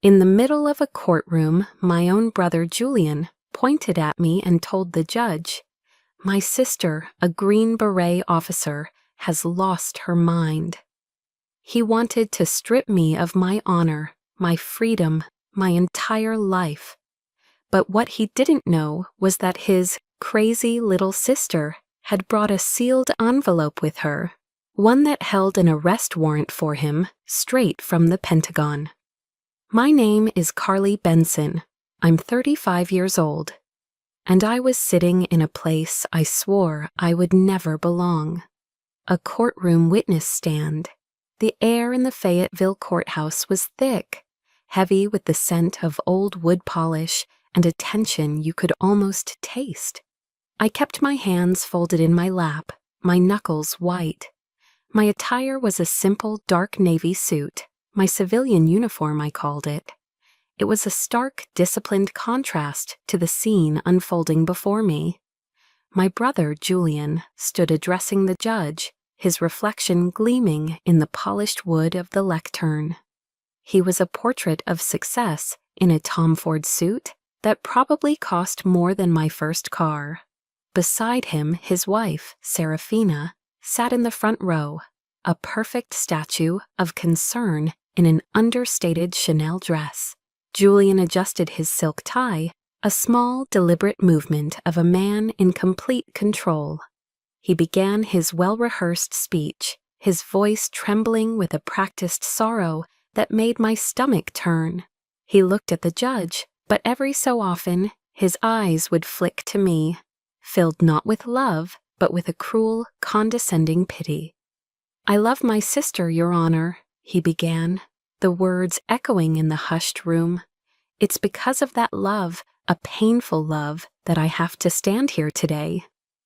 In the middle of a courtroom, my own brother Julian pointed at me and told the judge, "My sister, a Green Beret officer, has lost her mind." He wanted to strip me of my honor, my freedom, my entire life. But what he didn't know was that his crazy little sister had brought a sealed envelope with her, one that held an arrest warrant for him straight from the Pentagon. My name is Carly Benson. I'm 35 years old, and I was sitting in a place I swore I would never belong. A courtroom witness stand. The air in the Fayetteville courthouse was thick, heavy with the scent of old wood polish and a tension you could almost taste. I kept my hands folded in my lap, my knuckles white. My attire was a simple dark navy suit, my civilian uniform I called it. It was a stark, disciplined contrast to the scene unfolding before me. My brother, Julian, stood addressing the judge, his reflection gleaming in the polished wood of the lectern. He was a portrait of success in a Tom Ford suit that probably cost more than my first car. Beside him, his wife, Serafina, sat in the front row, a perfect statue of concern in an understated Chanel dress. Julian adjusted his silk tie, a small, deliberate movement of a man in complete control. He began his well-rehearsed speech, his voice trembling with a practiced sorrow that made my stomach turn. He looked at the judge, but every so often his eyes would flick to me, filled not with love, but with a cruel, condescending pity. "I love my sister, Your Honor," he began, the words echoing in the hushed room. "It's because of that love, a painful love, that I have to stand here today."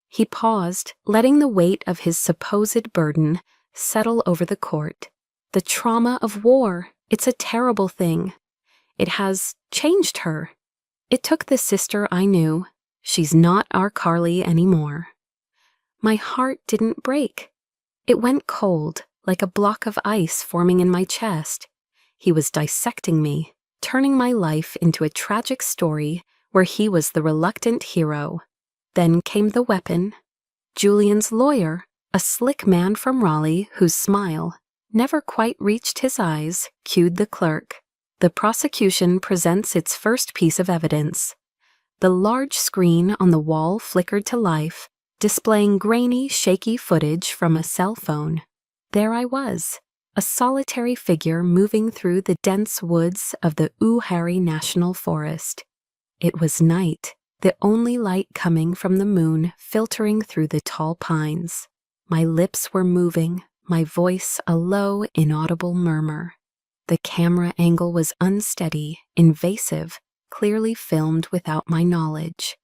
He paused, letting the weight of his supposed burden settle over the court. "The trauma of war, it's a terrible thing. It has changed her. It took the sister I knew. She's not our Carly anymore." My heart didn't break. It went cold, like a block of ice forming in my chest. He was dissecting me, turning my life into a tragic story where he was the reluctant hero. Then came the weapon. Julian's lawyer, a slick man from Raleigh whose smile never quite reached his eyes, cued the clerk. The prosecution presents its first piece of evidence. The large screen on the wall flickered to life, displaying grainy, shaky footage from a cell phone. There I was, a solitary figure moving through the dense woods of the Uwharrie National Forest. It was night, the only light coming from the moon filtering through the tall pines. My lips were moving, my voice a low, inaudible murmur. The camera angle was unsteady, invasive, clearly filmed without my knowledge.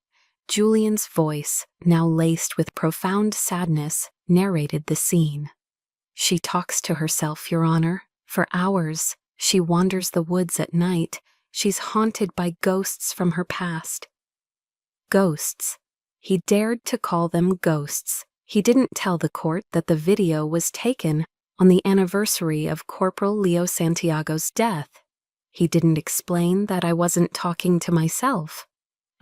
Julian's voice, now laced with profound sadness, narrated the scene. "She talks to herself, Your Honor. For hours, she wanders the woods at night. She's haunted by ghosts from her past." Ghosts. He dared to call them ghosts. He didn't tell the court that the video was taken on the anniversary of Corporal Leo Santiago's death. He didn't explain that I wasn't talking to myself.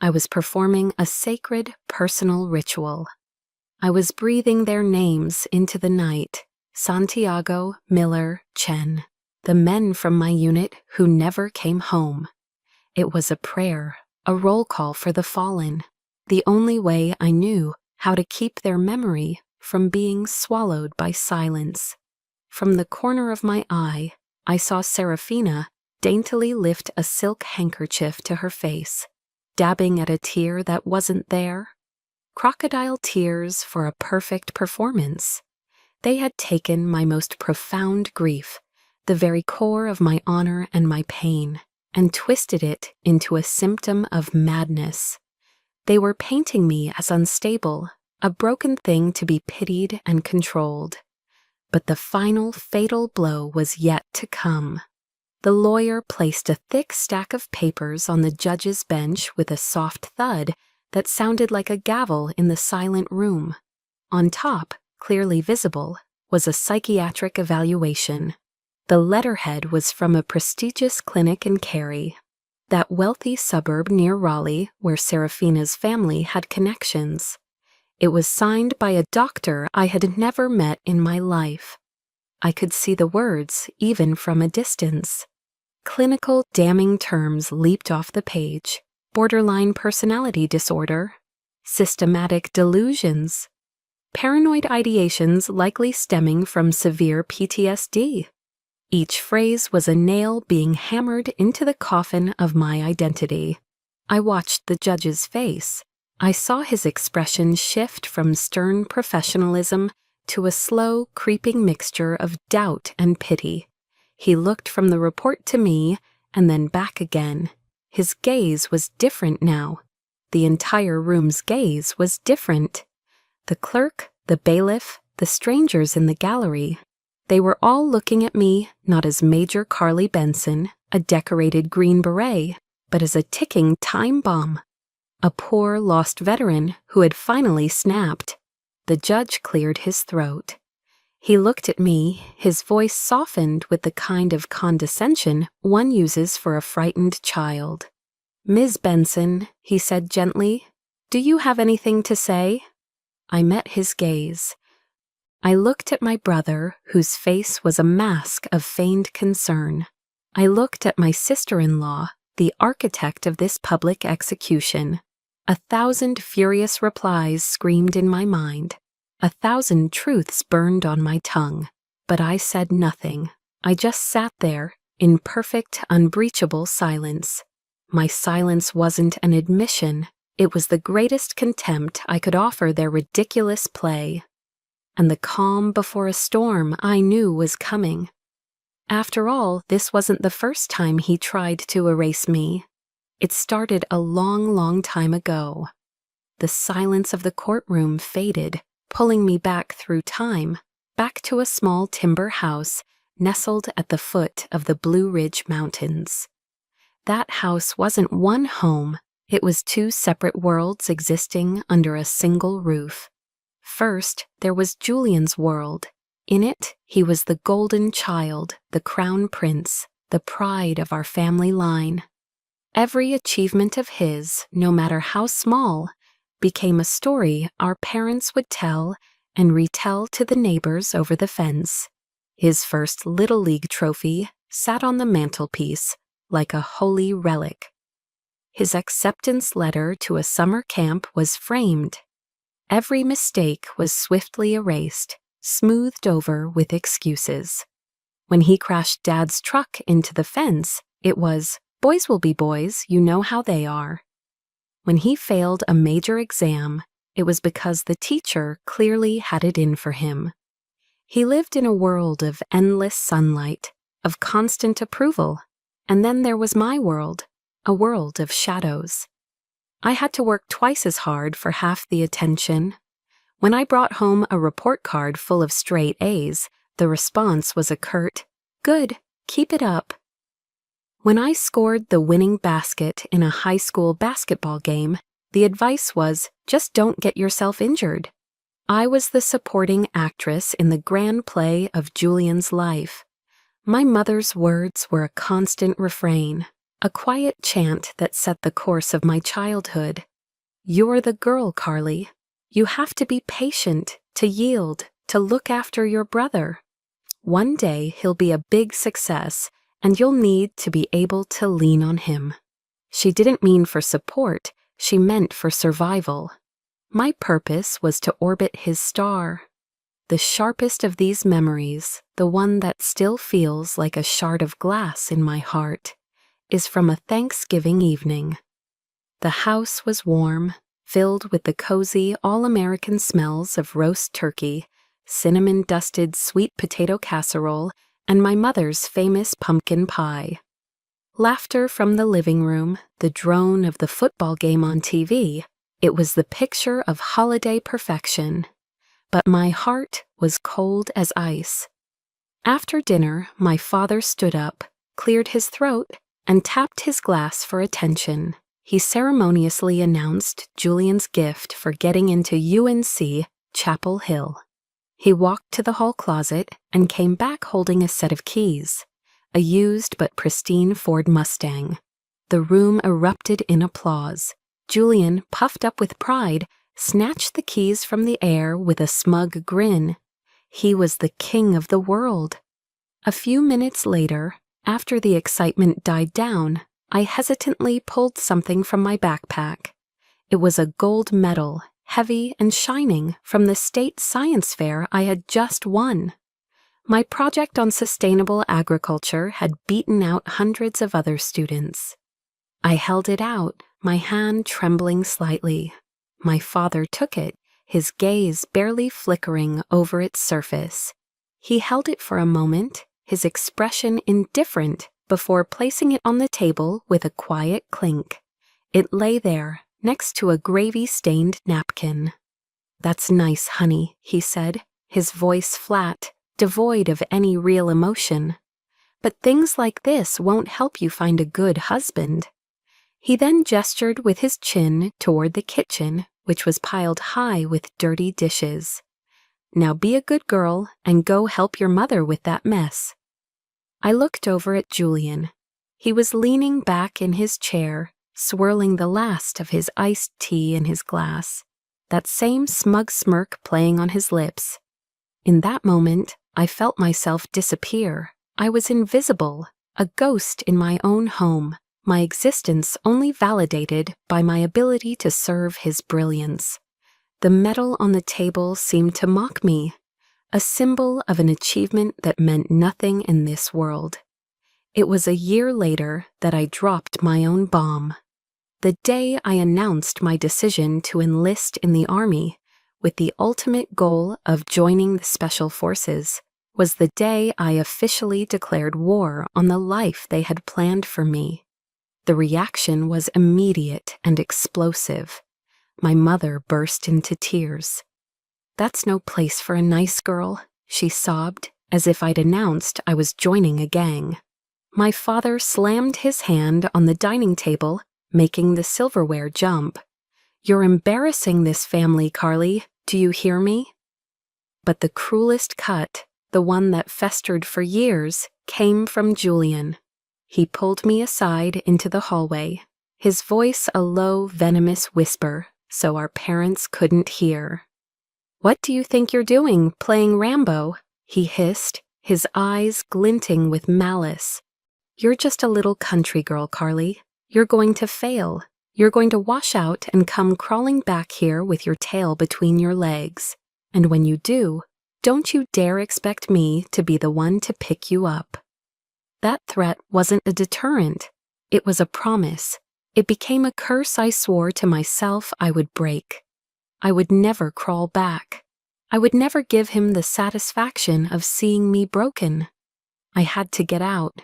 I was performing a sacred, personal ritual. I was breathing their names into the night: Santiago, Miller, Chen, the men from my unit who never came home. It was a prayer, a roll call for the fallen, the only way I knew how to keep their memory from being swallowed by silence. From the corner of my eye, I saw Serafina daintily lift a silk handkerchief to her face, dabbing at a tear that wasn't there. Crocodile tears for a perfect performance. They had taken my most profound grief, the very core of my honor and my pain, and twisted it into a symptom of madness. They were painting me as unstable, a broken thing to be pitied and controlled. But the final fatal blow was yet to come. The lawyer placed a thick stack of papers on the judge's bench with a soft thud that sounded like a gavel in the silent room. On top, clearly visible, was a psychiatric evaluation. The letterhead was from a prestigious clinic in Cary, that wealthy suburb near Raleigh where Seraphina's family had connections. It was signed by a doctor I had never met in my life. I could see the words even from a distance. Clinical damning terms leaped off the page: borderline personality disorder, systematic delusions, paranoid ideations likely stemming from severe PTSD. Each phrase was a nail being hammered into the coffin of my identity. I watched the judge's face. I saw his expression shift from stern professionalism to a slow, creeping mixture of doubt and pity. He looked from the report to me and then back again. His gaze was different now. The entire room's gaze was different. The clerk, the bailiff, the strangers in the gallery, they were all looking at me not as Major Carly Benson, a decorated Green Beret, but as a ticking time bomb. A poor, lost veteran who had finally snapped. The judge cleared his throat. He looked at me, his voice softened with the kind of condescension one uses for a frightened child. "Ms. Benson," he said gently, "do you have anything to say?" I met his gaze. I looked at my brother, whose face was a mask of feigned concern. I looked at my sister-in-law, the architect of this public execution. 1,000 furious replies screamed in my mind. 1,000 truths burned on my tongue. But I said nothing. I just sat there, in perfect, unbreachable silence. My silence wasn't an admission. It was the greatest contempt I could offer their ridiculous play. And the calm before a storm I knew was coming. After all, this wasn't the first time he tried to erase me. It started a long, long time ago. The silence of the courtroom faded, pulling me back through time, back to a small timber house nestled at the foot of the Blue Ridge Mountains. That house wasn't one home, it was 2 separate worlds existing under a single roof. First, there was Julian's world. In it, he was the golden child, the crown prince, the pride of our family line. Every achievement of his, no matter how small, became a story our parents would tell and retell to the neighbors over the fence. His first Little League trophy sat on the mantelpiece like a holy relic. His acceptance letter to a summer camp was framed. Every mistake was swiftly erased, smoothed over with excuses. When he crashed Dad's truck into the fence, it was, "Boys will be boys, you know how they are." When he failed a major exam, it was because the teacher clearly had it in for him. He lived in a world of endless sunlight, of constant approval, and then there was my world, a world of shadows. I had to work twice as hard for half the attention. When I brought home a report card full of straight A's, the response was a curt, "Good, keep it up." When I scored the winning basket in a high school basketball game, the advice was, just don't get yourself injured. I was the supporting actress in the grand play of Julian's life. My mother's words were a constant refrain, a quiet chant that set the course of my childhood. "You're the girl, Carly. You have to be patient, to yield, to look after your brother. One day he'll be a big success, and you'll need to be able to lean on him." She didn't mean for support, she meant for survival. My purpose was to orbit his star. The sharpest of these memories, the one that still feels like a shard of glass in my heart, is from a Thanksgiving evening. The house was warm, filled with the cozy all-American smells of roast turkey, cinnamon-dusted sweet potato casserole, and my mother's famous pumpkin pie. Laughter from the living room, the drone of the football game on TV, it was the picture of holiday perfection. But my heart was cold as ice. After dinner, my father stood up, cleared his throat, and tapped his glass for attention. He ceremoniously announced Julian's gift for getting into UNC Chapel Hill. He walked to the hall closet and came back holding a set of keys, a used but pristine Ford Mustang. The room erupted in applause. Julian, puffed up with pride, snatched the keys from the air with a smug grin. He was the king of the world. A few minutes later, after the excitement died down, I hesitantly pulled something from my backpack. It was a gold medal, heavy and shining, from the state science fair I had just won. My project on sustainable agriculture had beaten out hundreds of other students. I held it out, my hand trembling slightly. My father took it, his gaze barely flickering over its surface. He held it for a moment, his expression indifferent, before placing it on the table with a quiet clink. It lay there, next to a gravy-stained napkin. "That's nice, honey," he said, his voice flat, devoid of any real emotion. "But things like this won't help you find a good husband." He then gestured with his chin toward the kitchen, which was piled high with dirty dishes. "Now be a good girl and go help your mother with that mess." I looked over at Julian. He was leaning back in his chair, swirling the last of his iced tea in his glass, that same smug smirk playing on his lips. In that moment, I felt myself disappear. I was invisible, a ghost in my own home, my existence only validated by my ability to serve his brilliance. The medal on the table seemed to mock me, a symbol of an achievement that meant nothing in this world. It was a year later that I dropped my own bomb. The day I announced my decision to enlist in the Army, with the ultimate goal of joining the Special Forces, was the day I officially declared war on the life they had planned for me. The reaction was immediate and explosive. My mother burst into tears. "That's no place for a nice girl," she sobbed, as if I'd announced I was joining a gang. My father slammed his hand on the dining table, making the silverware jump. "You're embarrassing this family, Carly. Do you hear me?" But the cruelest cut, the one that festered for years, came from Julian. He pulled me aside into the hallway, his voice a low, venomous whisper, so our parents couldn't hear. "What do you think you're doing, playing Rambo?" he hissed, his eyes glinting with malice. "You're just a little country girl, Carly. You're going to fail. You're going to wash out and come crawling back here with your tail between your legs. And when you do, don't you dare expect me to be the one to pick you up." That threat wasn't a deterrent. It was a promise. It became a curse I swore to myself I would break. I would never crawl back. I would never give him the satisfaction of seeing me broken. I had to get out.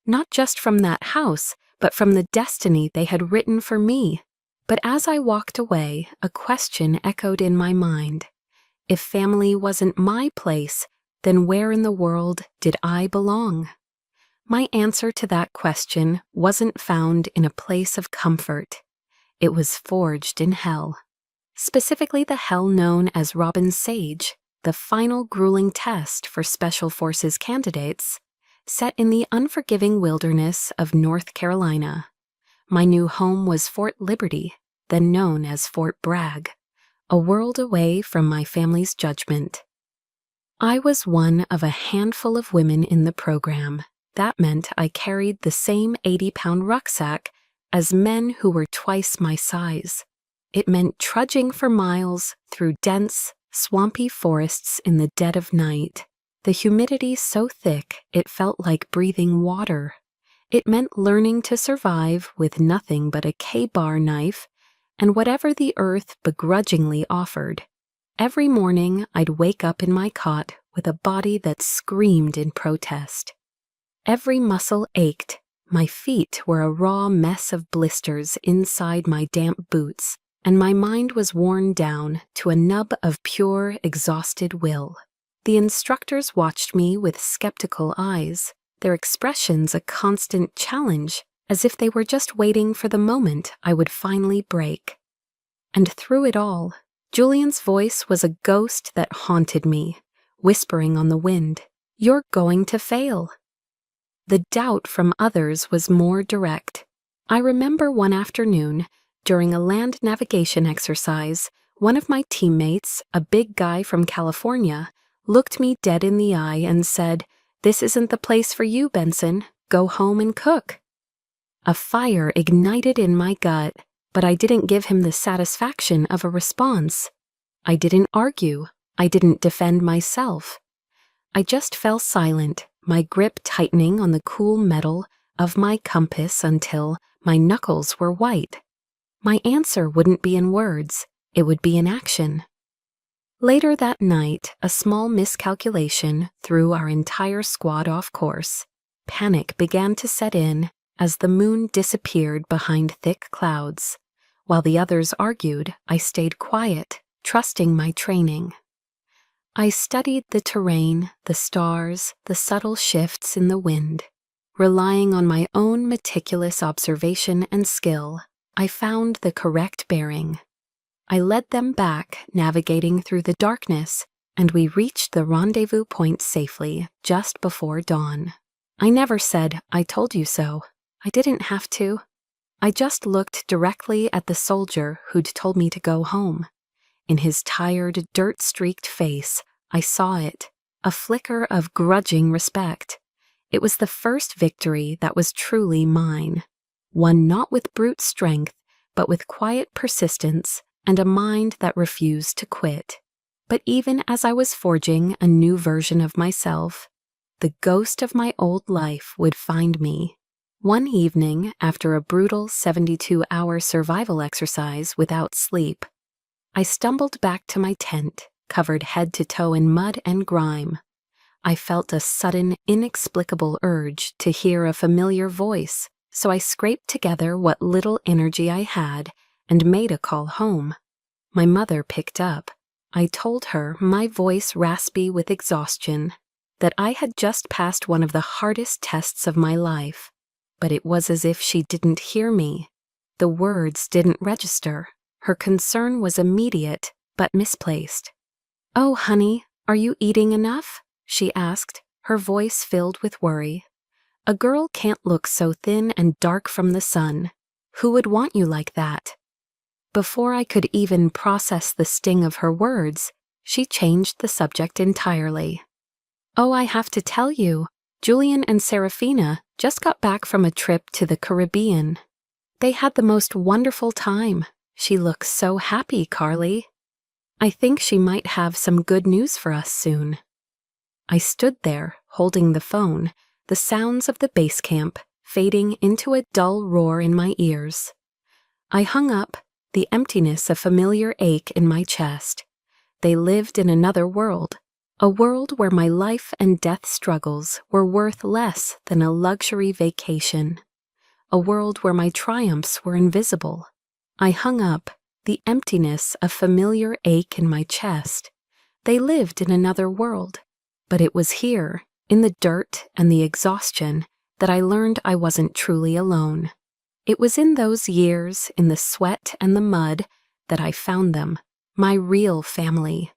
Not just from that house, but from the destiny they had written for me. But as I walked away, a question echoed in my mind. If family wasn't my place, then where in the world did I belong? My answer to that question wasn't found in a place of comfort. It was forged in hell. Specifically the hell known as Robin's Sage, the final grueling test for Special Forces candidates, set in the unforgiving wilderness of North Carolina. My new home was Fort Liberty, then known as Fort Bragg, a world away from my family's judgment. I was one of a handful of women in the program. That meant I carried the same 80-pound rucksack as men who were twice my size. It meant trudging for miles through dense, swampy forests in the dead of night, the humidity so thick it felt like breathing water. It meant learning to survive with nothing but a K-bar knife and whatever the earth begrudgingly offered. Every morning I'd wake up in my cot with a body that screamed in protest. Every muscle ached. My feet were a raw mess of blisters inside my damp boots, and my mind was worn down to a nub of pure, exhausted will. The instructors watched me with skeptical eyes, their expressions a constant challenge, as if they were just waiting for the moment I would finally break. And through it all, Julian's voice was a ghost that haunted me, whispering on the wind, "You're going to fail." The doubt from others was more direct. I remember one afternoon, during a land navigation exercise, one of my teammates, a big guy from California, looked me dead in the eye and said, "This isn't the place for you, Benson. Go home and cook." A fire ignited in my gut, but I didn't give him the satisfaction of a response. I didn't argue. I didn't defend myself. I just fell silent, my grip tightening on the cool metal of my compass until my knuckles were white. My answer wouldn't be in words, it would be in action. Later that night, a small miscalculation threw our entire squad off course. Panic began to set in as the moon disappeared behind thick clouds. While the others argued, I stayed quiet, trusting my training. I studied the terrain, the stars, the subtle shifts in the wind. Relying on my own meticulous observation and skill, I found the correct bearing. I led them back, navigating through the darkness, and we reached the rendezvous point safely just before dawn. I never said, "I told you so." I didn't have to. I just looked directly at the soldier who'd told me to go home. In his tired, dirt-streaked face, I saw it, a flicker of grudging respect. It was the first victory that was truly mine, one not with brute strength, but with quiet persistence and a mind that refused to quit. But even as I was forging a new version of myself, the ghost of my old life would find me. One evening, after a brutal 72-hour survival exercise without sleep, I stumbled back to my tent, covered head to toe in mud and grime. I felt a sudden, inexplicable urge to hear a familiar voice, so I scraped together what little energy I had and made a call home. My mother picked up. I told her, my voice raspy with exhaustion, that I had just passed one of the hardest tests of my life. But it was as if she didn't hear me. The words didn't register. Her concern was immediate, but misplaced. "Oh, honey, are you eating enough?" she asked, her voice filled with worry. "A girl can't look so thin and dark from the sun. Who would want you like that?" Before I could even process the sting of her words, she changed the subject entirely. "Oh, I have to tell you, Julian and Serafina just got back from a trip to the Caribbean. They had the most wonderful time. She looks so happy, Carly. I think she might have some good news for us soon." I stood there, holding the phone, the sounds of the base camp fading into a dull roar in my ears. I hung up, the emptiness a familiar ache in my chest. They lived in another world, a world where my life and death struggles were worth less than a luxury vacation, a world where my triumphs were invisible. I hung up, the emptiness a familiar ache in my chest. They lived in another world, but it was here, in the dirt and the exhaustion, that I learned I wasn't truly alone. It was in those years, in the sweat and the mud, that I found them, my real family.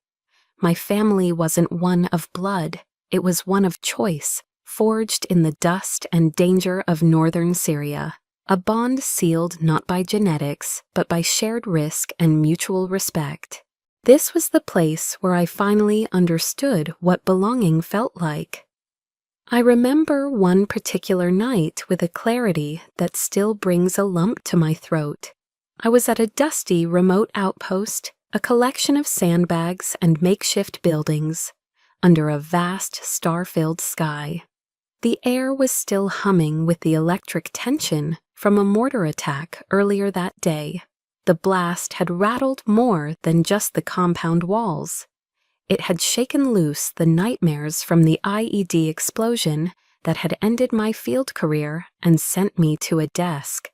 My family wasn't one of blood, it was one of choice, forged in the dust and danger of northern Syria, a bond sealed not by genetics, but by shared risk and mutual respect. This was the place where I finally understood what belonging felt like. I remember one particular night with a clarity that still brings a lump to my throat. I was at a dusty remote outpost, a collection of sandbags and makeshift buildings, under a vast star-filled sky. The air was still humming with the electric tension from a mortar attack earlier that day. The blast had rattled more than just the compound walls. It had shaken loose the nightmares from the IED explosion that had ended my field career and sent me to a desk.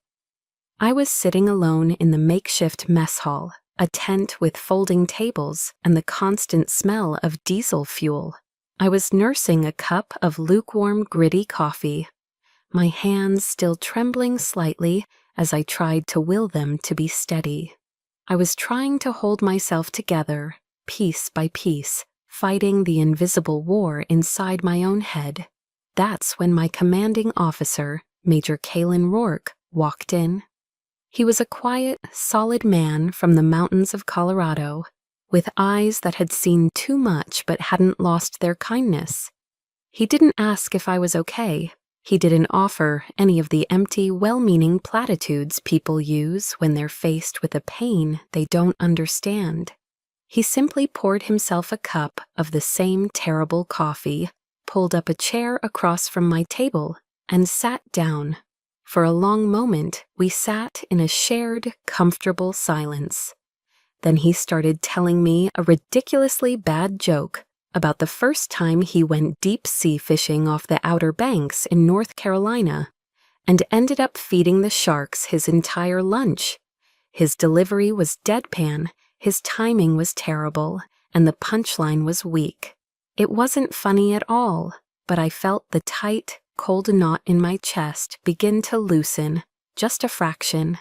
I was sitting alone in the makeshift mess hall, a tent with folding tables and the constant smell of diesel fuel. I was nursing a cup of lukewarm, gritty coffee, my hands still trembling slightly as I tried to will them to be steady. I was trying to hold myself together, piece by piece, fighting the invisible war inside my own head. That's when my commanding officer, Major Kalen Rourke, walked in. He was a quiet, solid man from the mountains of Colorado, with eyes that had seen too much but hadn't lost their kindness. He didn't ask if I was okay. He didn't offer any of the empty, well-meaning platitudes people use when they're faced with a pain they don't understand. He simply poured himself a cup of the same terrible coffee, pulled up a chair across from my table, and sat down. For a long moment, we sat in a shared, comfortable silence. Then he started telling me a ridiculously bad joke about the first time he went deep-sea fishing off the Outer Banks in North Carolina and ended up feeding the sharks his entire lunch. His delivery was deadpan, his timing was terrible, and the punchline was weak. It wasn't funny at all, but I felt the tight, cold knot in my chest begin to loosen, just a fraction.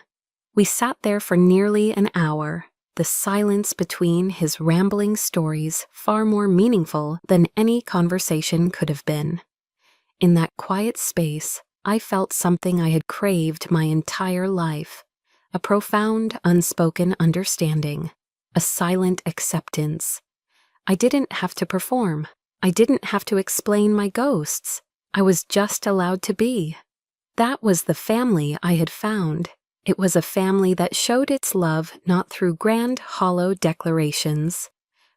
We sat there for nearly an hour, the silence between his rambling stories far more meaningful than any conversation could have been. In that quiet space, I felt something I had craved my entire life, a profound, unspoken understanding, a silent acceptance. I didn't have to perform. I didn't have to explain my ghosts. I was just allowed to be. That was the family I had found. It was a family that showed its love not through grand, hollow declarations,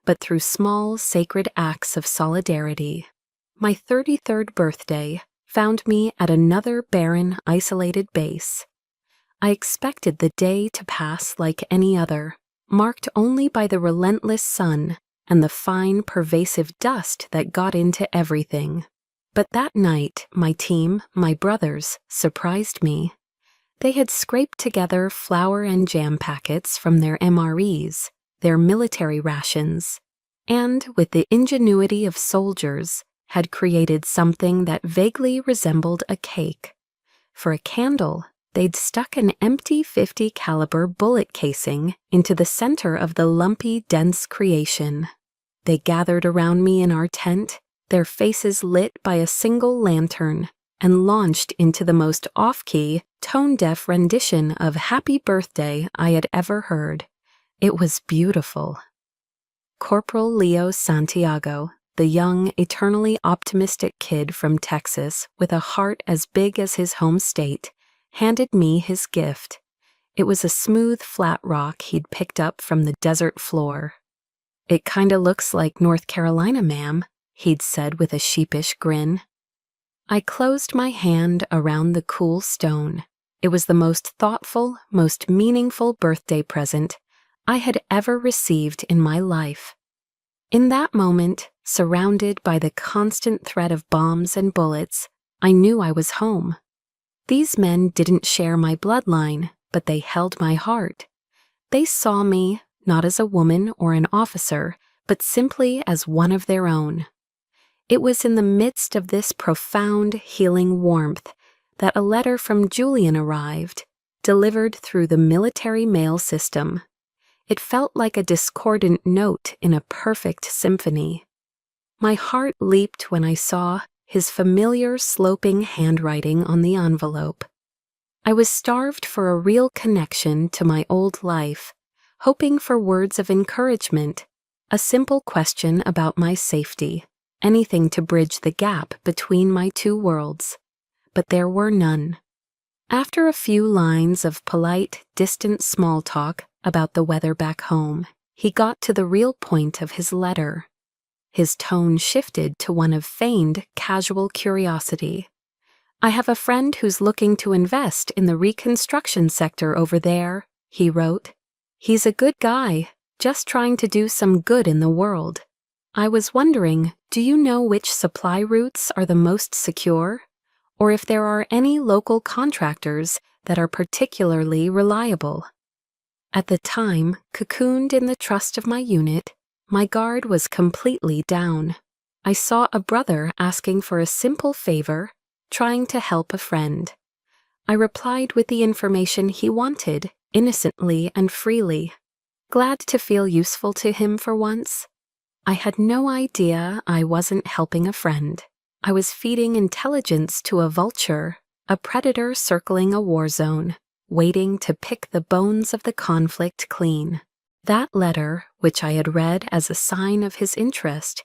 but through small, sacred acts of solidarity. My 33rd birthday found me at another barren, isolated base. I expected the day to pass like any other, marked only by the relentless sun and the fine, pervasive dust that got into everything. But that night, my team, my brothers, surprised me. They had scraped together flour and jam packets from their MREs, their military rations, and, with the ingenuity of soldiers, had created something that vaguely resembled a cake. For a candle, they'd stuck an empty .50 caliber bullet casing into the center of the lumpy, dense creation. They gathered around me in our tent, their faces lit by a single lantern, and launched into the most off-key, tone-deaf rendition of Happy Birthday I had ever heard. It was beautiful. Corporal Leo Santiago, the young, eternally optimistic kid from Texas with a heart as big as his home state, handed me his gift. It was a smooth, flat rock he'd picked up from the desert floor. "It kinda looks like North Carolina, ma'am," he'd said with a sheepish grin. I closed my hand around the cool stone. It was the most thoughtful, most meaningful birthday present I had ever received in my life. In that moment, surrounded by the constant threat of bombs and bullets, I knew I was home. These men didn't share my bloodline, but they held my heart. They saw me, not as a woman or an officer, but simply as one of their own. It was in the midst of this profound, healing warmth that a letter from Julian arrived, delivered through the military mail system. It felt like a discordant note in a perfect symphony. My heart leaped when I saw his familiar sloping handwriting on the envelope. I was starved for a real connection to my old life, hoping for words of encouragement, a simple question about my safety, anything to bridge the gap between my two worlds. But there were none. After a few lines of polite, distant small talk about the weather back home, he got to the real point of his letter. His tone shifted to one of feigned, casual curiosity. "I have a friend who's looking to invest in the reconstruction sector over there," he wrote. "He's a good guy, just trying to do some good in the world. I was wondering, do you know which supply routes are the most secure? Or if there are any local contractors that are particularly reliable?" At the time, cocooned in the trust of my unit, my guard was completely down. I saw a brother asking for a simple favor, trying to help a friend. I replied with the information he wanted, innocently and freely. Glad to feel useful to him for once. I had no idea I wasn't helping a friend. I was feeding intelligence to a vulture, a predator circling a war zone, waiting to pick the bones of the conflict clean. That letter, which I had read as a sign of his interest,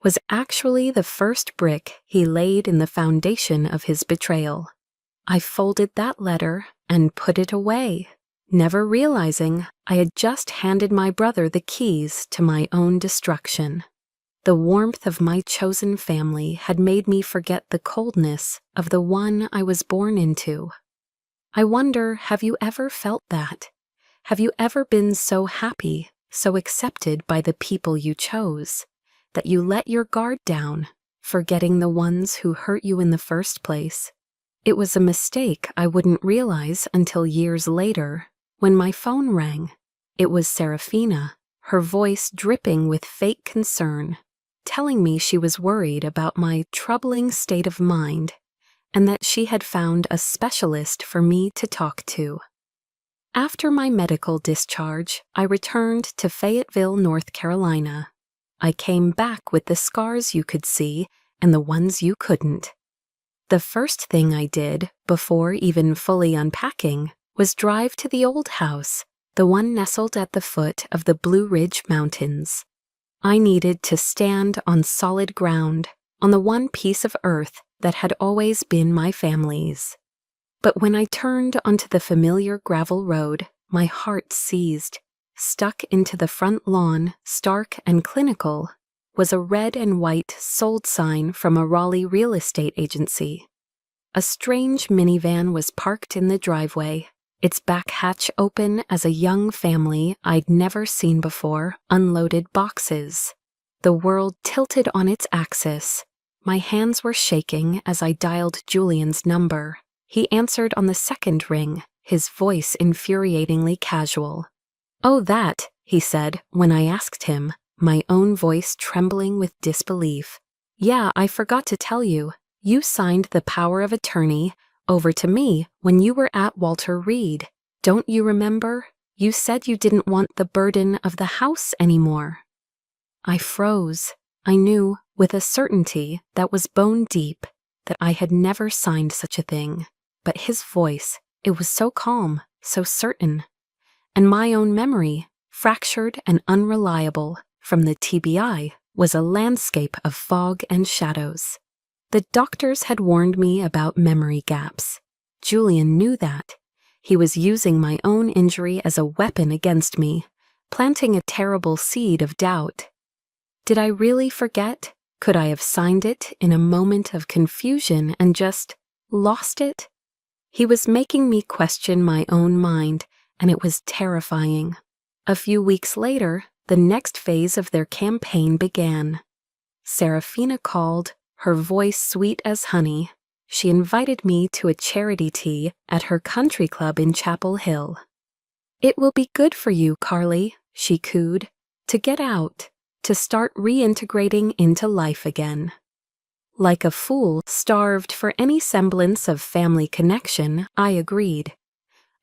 was actually the first brick he laid in the foundation of his betrayal. I folded that letter and put it away, never realizing I had just handed my brother the keys to my own destruction. The warmth of my chosen family had made me forget the coldness of the one I was born into. I wonder, have you ever felt that? Have you ever been so happy, so accepted by the people you chose, that you let your guard down, forgetting the ones who hurt you in the first place? It was a mistake I wouldn't realize until years later, when my phone rang. It was Serafina, her voice dripping with fake concern, telling me she was worried about my troubling state of mind and that she had found a specialist for me to talk to. After my medical discharge, I returned to Fayetteville, North Carolina. I came back with the scars you could see and the ones you couldn't. The first thing I did, before even fully unpacking, was drive to the old house, the one nestled at the foot of the Blue Ridge Mountains. I needed to stand on solid ground, on the one piece of earth that had always been my family's. But when I turned onto the familiar gravel road, my heart seized. Stuck into the front lawn, stark and clinical, was a red and white sold sign from a Raleigh real estate agency. A strange minivan was parked in the driveway, its back hatch open as a young family I'd never seen before unloaded boxes. The world tilted on its axis. My hands were shaking as I dialed Julian's number. He answered on the second ring, his voice infuriatingly casual. "Oh, that," he said when I asked him, my own voice trembling with disbelief. "Yeah, I forgot to tell you. You signed the power of attorney over to me when you were at Walter Reed. Don't you remember? You said you didn't want the burden of the house anymore." I froze. I knew, with a certainty that was bone deep, that I had never signed such a thing. But his voice, it was so calm, so certain. And my own memory, fractured and unreliable from the TBI, was a landscape of fog and shadows. The doctors had warned me about memory gaps. Julian knew that. He was using my own injury as a weapon against me, planting a terrible seed of doubt. Did I really forget? Could I have signed it in a moment of confusion and just lost it? He was making me question my own mind, and it was terrifying. A few weeks later, the next phase of their campaign began. Serafina called, her voice sweet as honey. She invited me to a charity tea at her country club in Chapel Hill. "It will be good for you, Carly," she cooed, "to get out, to start reintegrating into life again." Like a fool starved for any semblance of family connection, I agreed.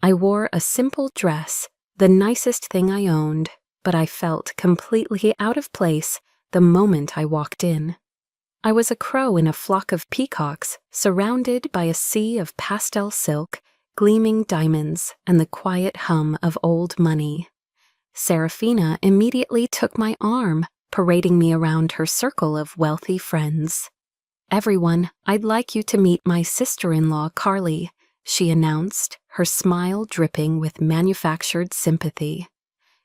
I wore a simple dress, the nicest thing I owned, but I felt completely out of place the moment I walked in. I was a crow in a flock of peacocks, surrounded by a sea of pastel silk, gleaming diamonds, and the quiet hum of old money. Serafina immediately took my arm, parading me around her circle of wealthy friends. "Everyone, I'd like you to meet my sister-in-law, Carly," she announced, her smile dripping with manufactured sympathy.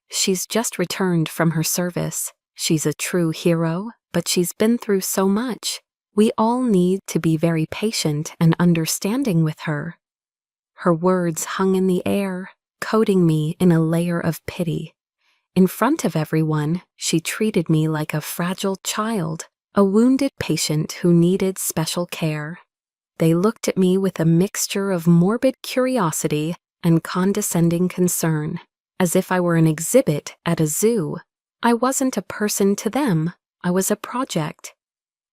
"She's just returned from her service. She's a true hero, but she's been through so much. We all need to be very patient and understanding with her." Her words hung in the air, coating me in a layer of pity. In front of everyone, she treated me like a fragile child, a wounded patient who needed special care. They looked at me with a mixture of morbid curiosity and condescending concern, as if I were an exhibit at a zoo. I wasn't a person to them, I was a project.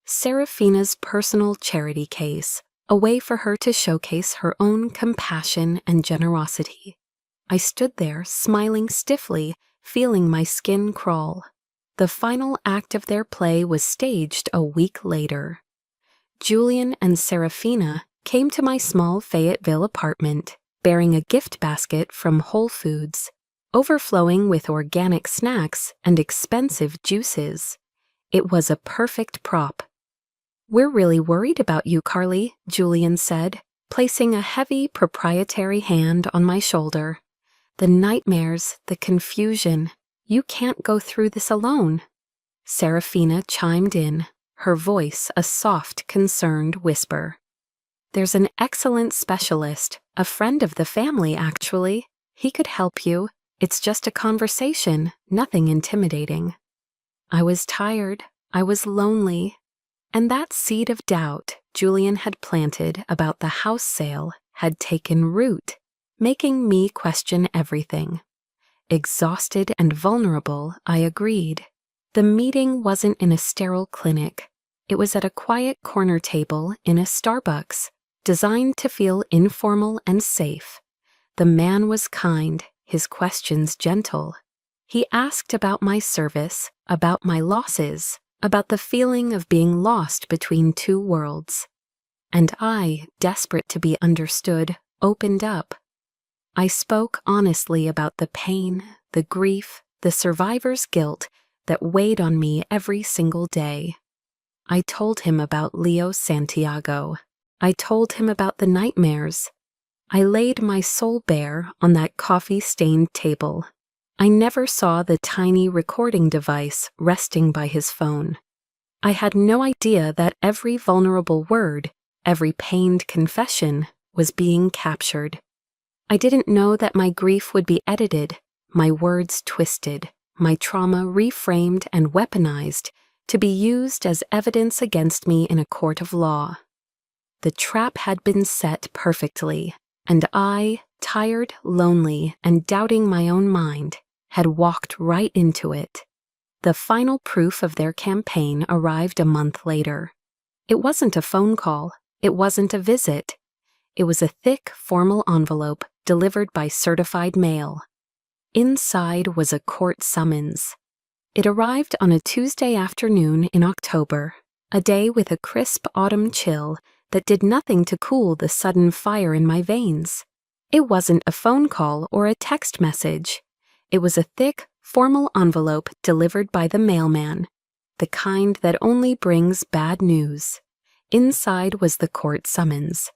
Serafina's personal charity case, a way for her to showcase her own compassion and generosity. I stood there, smiling stiffly, feeling my skin crawl. The final act of their play was staged a week later. Julian and Serafina came to my small Fayetteville apartment, bearing a gift basket from Whole Foods, overflowing with organic snacks and expensive juices. It was a perfect prop. "We're really worried about you, Carly," Julian said, placing a heavy proprietary hand on my shoulder. "The nightmares, the confusion. You can't go through this alone." Serafina chimed in, her voice a soft, concerned whisper. "There's an excellent specialist, a friend of the family, actually. He could help you. It's just a conversation, nothing intimidating." I was tired. I was lonely. And that seed of doubt Julian had planted about the house sale had taken root, making me question everything. Exhausted and vulnerable, I agreed. The meeting wasn't in a sterile clinic. It was at a quiet corner table in a Starbucks, designed to feel informal and safe. The man was kind, his questions gentle. He asked about my service, about my losses, about the feeling of being lost between two worlds. And I, desperate to be understood, opened up. I spoke honestly about the pain, the grief, the survivor's guilt that weighed on me every single day. I told him about Leo Santiago. I told him about the nightmares. I laid my soul bare on that coffee-stained table. I never saw the tiny recording device resting by his phone. I had no idea that every vulnerable word, every pained confession, was being captured. I didn't know that my grief would be edited, my words twisted, my trauma reframed and weaponized to be used as evidence against me in a court of law. The trap had been set perfectly, and I, tired, lonely, and doubting my own mind, had walked right into it. The final proof of their campaign arrived a month later. It wasn't a phone call. It wasn't a visit. It was a thick, formal envelope delivered by certified mail. Inside was a court summons. It arrived on a Tuesday afternoon in October, a day with a crisp autumn chill that did nothing to cool the sudden fire in my veins. It wasn't a phone call or a text message. It was a thick, formal envelope delivered by the mailman, the kind that only brings bad news. Inside was the court summons.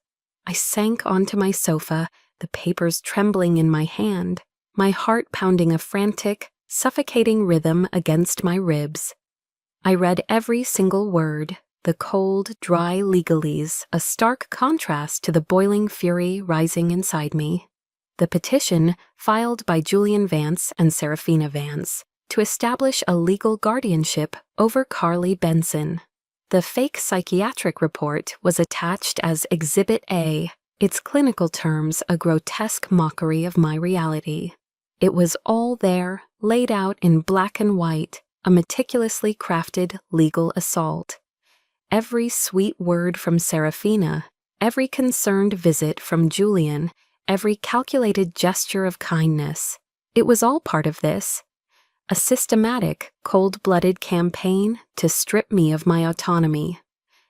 I sank onto my sofa, the papers trembling in my hand, my heart pounding a frantic, suffocating rhythm against my ribs. I read every single word, the cold, dry legalese, a stark contrast to the boiling fury rising inside me. The petition, filed by Julian Vance and Serafina Vance, to establish a legal guardianship over Carly Benson. The fake psychiatric report was attached as Exhibit A, its clinical terms a grotesque mockery of my reality. It was all there, laid out in black and white, a meticulously crafted legal assault. Every sweet word from Serafina, every concerned visit from Julian, every calculated gesture of kindness. It was all part of this. A systematic, cold-blooded campaign to strip me of my autonomy,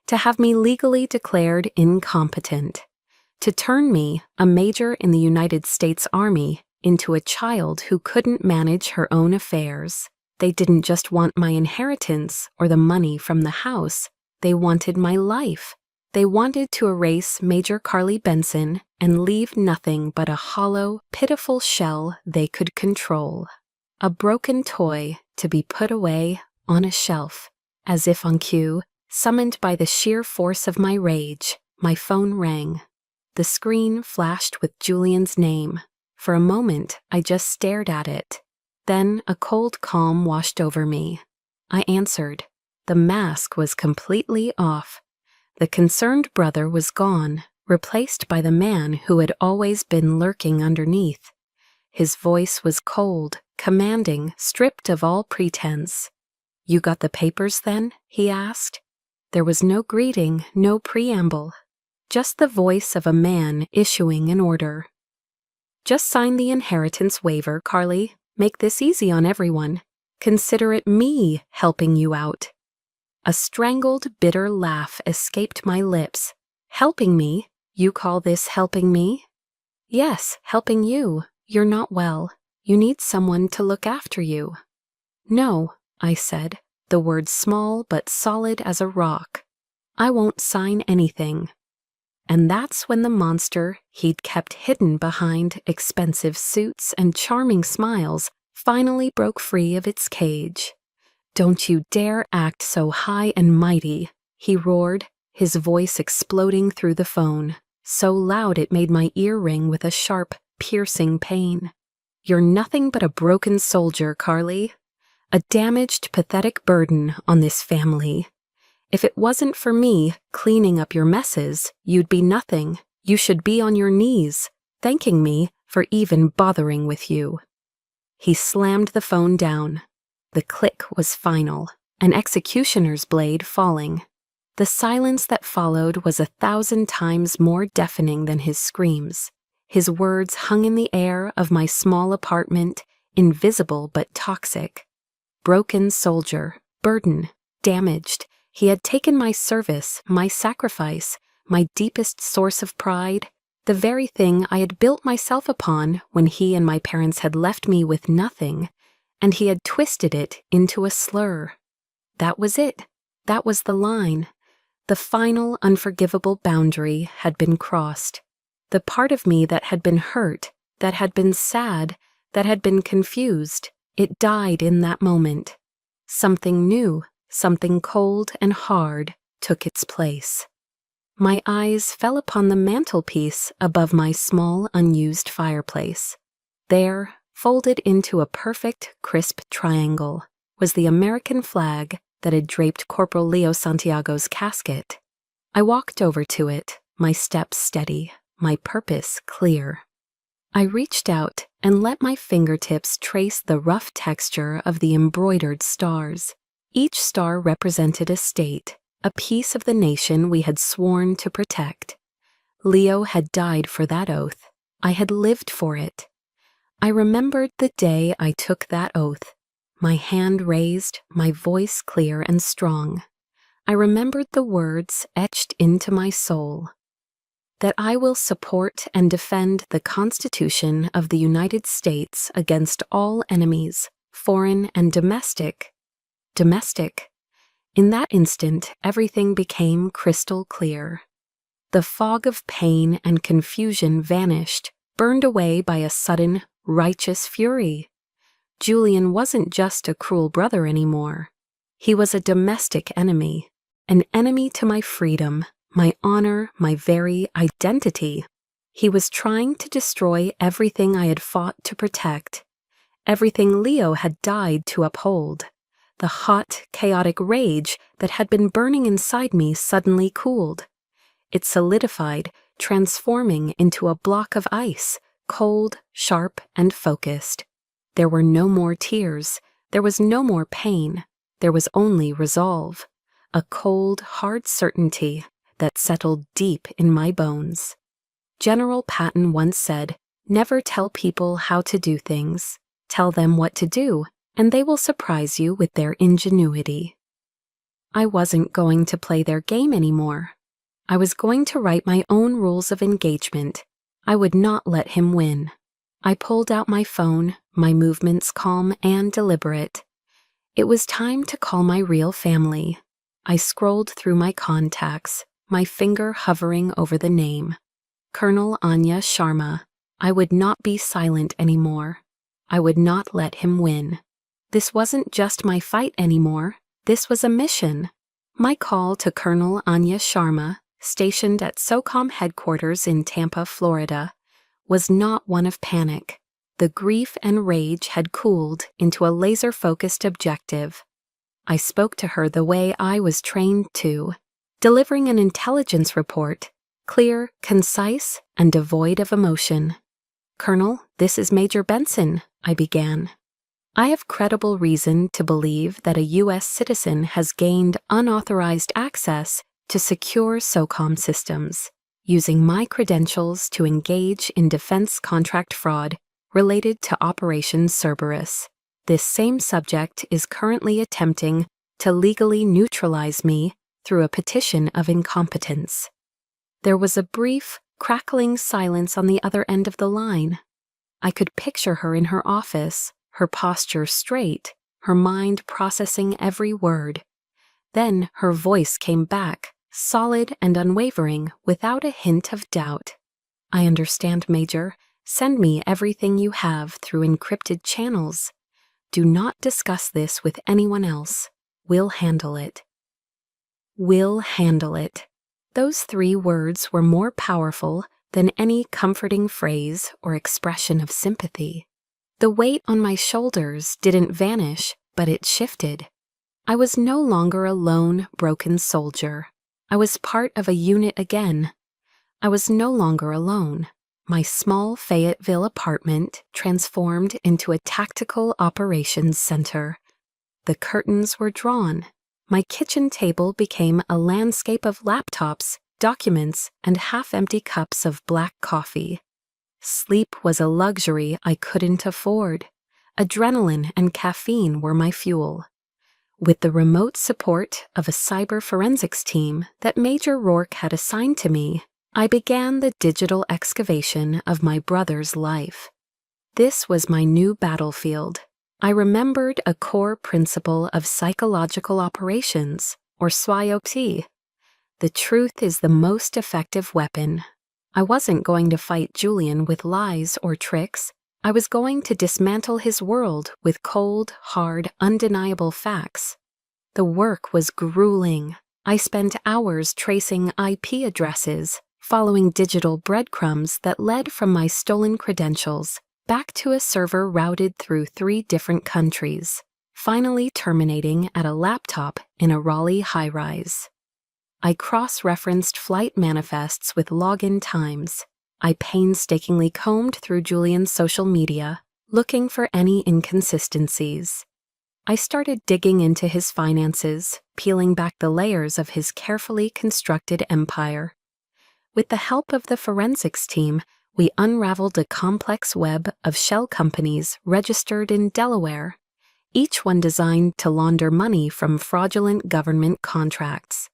to have me legally declared incompetent, to turn me, a major in the United States Army, into a child who couldn't manage her own affairs. They didn't just want my inheritance or the money from the house. They wanted my life. They wanted to erase Major Carly Benson and leave nothing but a hollow, pitiful shell they could control. A broken toy to be put away on a shelf. As if on cue, summoned by the sheer force of my rage, my phone rang. The screen flashed with Julian's name. For a moment, I just stared at it. Then a cold calm washed over me. I answered. The mask was completely off. The concerned brother was gone, replaced by the man who had always been lurking underneath. His voice was cold, commanding, stripped of all pretense. "You got the papers then?" he asked. There was no greeting, no preamble, just the voice of a man issuing an order. "Just sign the inheritance waiver, Carly. Make this easy on everyone. Consider it me helping you out." A strangled, bitter laugh escaped my lips. "Helping me? You call this helping me?" "Yes, helping you. You're not well. You need someone to look after you." "No," I said, the words small but solid as a rock. "I won't sign anything." And that's when the monster he'd kept hidden behind expensive suits and charming smiles finally broke free of its cage. "Don't you dare act so high and mighty," he roared, his voice exploding through the phone, so loud it made my ear ring with a sharp, piercing pain. "You're nothing but a broken soldier, Carly. A damaged, pathetic burden on this family. If it wasn't for me cleaning up your messes, you'd be nothing. You should be on your knees, thanking me for even bothering with you." He slammed the phone down. The click was final, an executioner's blade falling. The silence that followed was 1,000 times more deafening than his screams. His words hung in the air of my small apartment, invisible but toxic. Broken soldier, burden, damaged. He had taken my service, my sacrifice, my deepest source of pride, the very thing I had built myself upon when he and my parents had left me with nothing, and he had twisted it into a slur. That was it. That was the line. The final, unforgivable boundary had been crossed. The part of me that had been hurt, that had been sad, that had been confused, it died in that moment. Something new, something cold and hard, took its place. My eyes fell upon the mantelpiece above my small, unused fireplace. There, folded into a perfect, crisp triangle, was the American flag that had draped Corporal Leo Santiago's casket. I walked over to it, my steps steady, my purpose clear. I reached out and let my fingertips trace the rough texture of the embroidered stars. Each star represented a state, a piece of the nation we had sworn to protect. Leo had died for that oath. I had lived for it. I remembered the day I took that oath, my hand raised, my voice clear and strong. I remembered the words etched into my soul, that I will support and defend the Constitution of the United States against all enemies, foreign and domestic. Domestic. In that instant, everything became crystal clear. The fog of pain and confusion vanished, burned away by a sudden, righteous fury. Julian wasn't just a cruel brother anymore. He was a domestic enemy, an enemy to my freedom, my honor, my very identity. He was trying to destroy everything I had fought to protect, everything Leo had died to uphold. The hot, chaotic rage that had been burning inside me suddenly cooled. It solidified, transforming into a block of ice, cold, sharp, and focused. There were no more tears. There was no more pain. There was only resolve, a cold, hard certainty that settled deep in my bones. General Patton once said, "Never tell people how to do things. Tell them what to do, and they will surprise you with their ingenuity." I wasn't going to play their game anymore. I was going to write my own rules of engagement. I would not let him win. I pulled out my phone, my movements calm and deliberate. It was time to call my real family. I scrolled through my contacts, my finger hovering over the name. Colonel Anya Sharma. I would not be silent anymore. I would not let him win. This wasn't just my fight anymore. This was a mission. My call to Colonel Anya Sharma, stationed at SOCOM headquarters in Tampa, Florida, was not one of panic. The grief and rage had cooled into a laser-focused objective. I spoke to her the way I was trained to, delivering an intelligence report, clear, concise, and devoid of emotion. "Colonel, this is Major Benson," I began. "I have credible reason to believe that a U.S. citizen has gained unauthorized access to secure SOCOM systems, using my credentials to engage in defense contract fraud related to Operation Cerberus. This same subject is currently attempting to legally neutralize me through a petition of incompetence." There was a brief, crackling silence on the other end of the line. I could picture her in her office, her posture straight, her mind processing every word. Then her voice came back, solid and unwavering, without a hint of doubt. "I understand, Major. Send me everything you have through encrypted channels. Do not discuss this with anyone else. We'll handle it." "We'll handle it." Those 3 words were more powerful than any comforting phrase or expression of sympathy. The weight on my shoulders didn't vanish, but it shifted. I was no longer a lone, broken soldier. I was part of a unit again. I was no longer alone. My small Fayetteville apartment transformed into a tactical operations center. The curtains were drawn. My kitchen table became a landscape of laptops, documents, and half-empty cups of black coffee. Sleep was a luxury I couldn't afford. Adrenaline and caffeine were my fuel. With the remote support of a cyber forensics team that Major Rourke had assigned to me, I began the digital excavation of my brother's life. This was my new battlefield. I remembered a core principle of psychological operations, or SWIOT. The truth is the most effective weapon. I wasn't going to fight Julian with lies or tricks. I was going to dismantle his world with cold, hard, undeniable facts. The work was grueling. I spent hours tracing IP addresses, following digital breadcrumbs that led from my stolen credentials back to a server routed through 3 different countries, finally terminating at a laptop in a Raleigh high-rise. I cross-referenced flight manifests with login times. I painstakingly combed through Julian's social media, looking for any inconsistencies. I started digging into his finances, peeling back the layers of his carefully constructed empire. With the help of the forensics team, we unraveled a complex web of shell companies registered in Delaware, each one designed to launder money from fraudulent government contracts.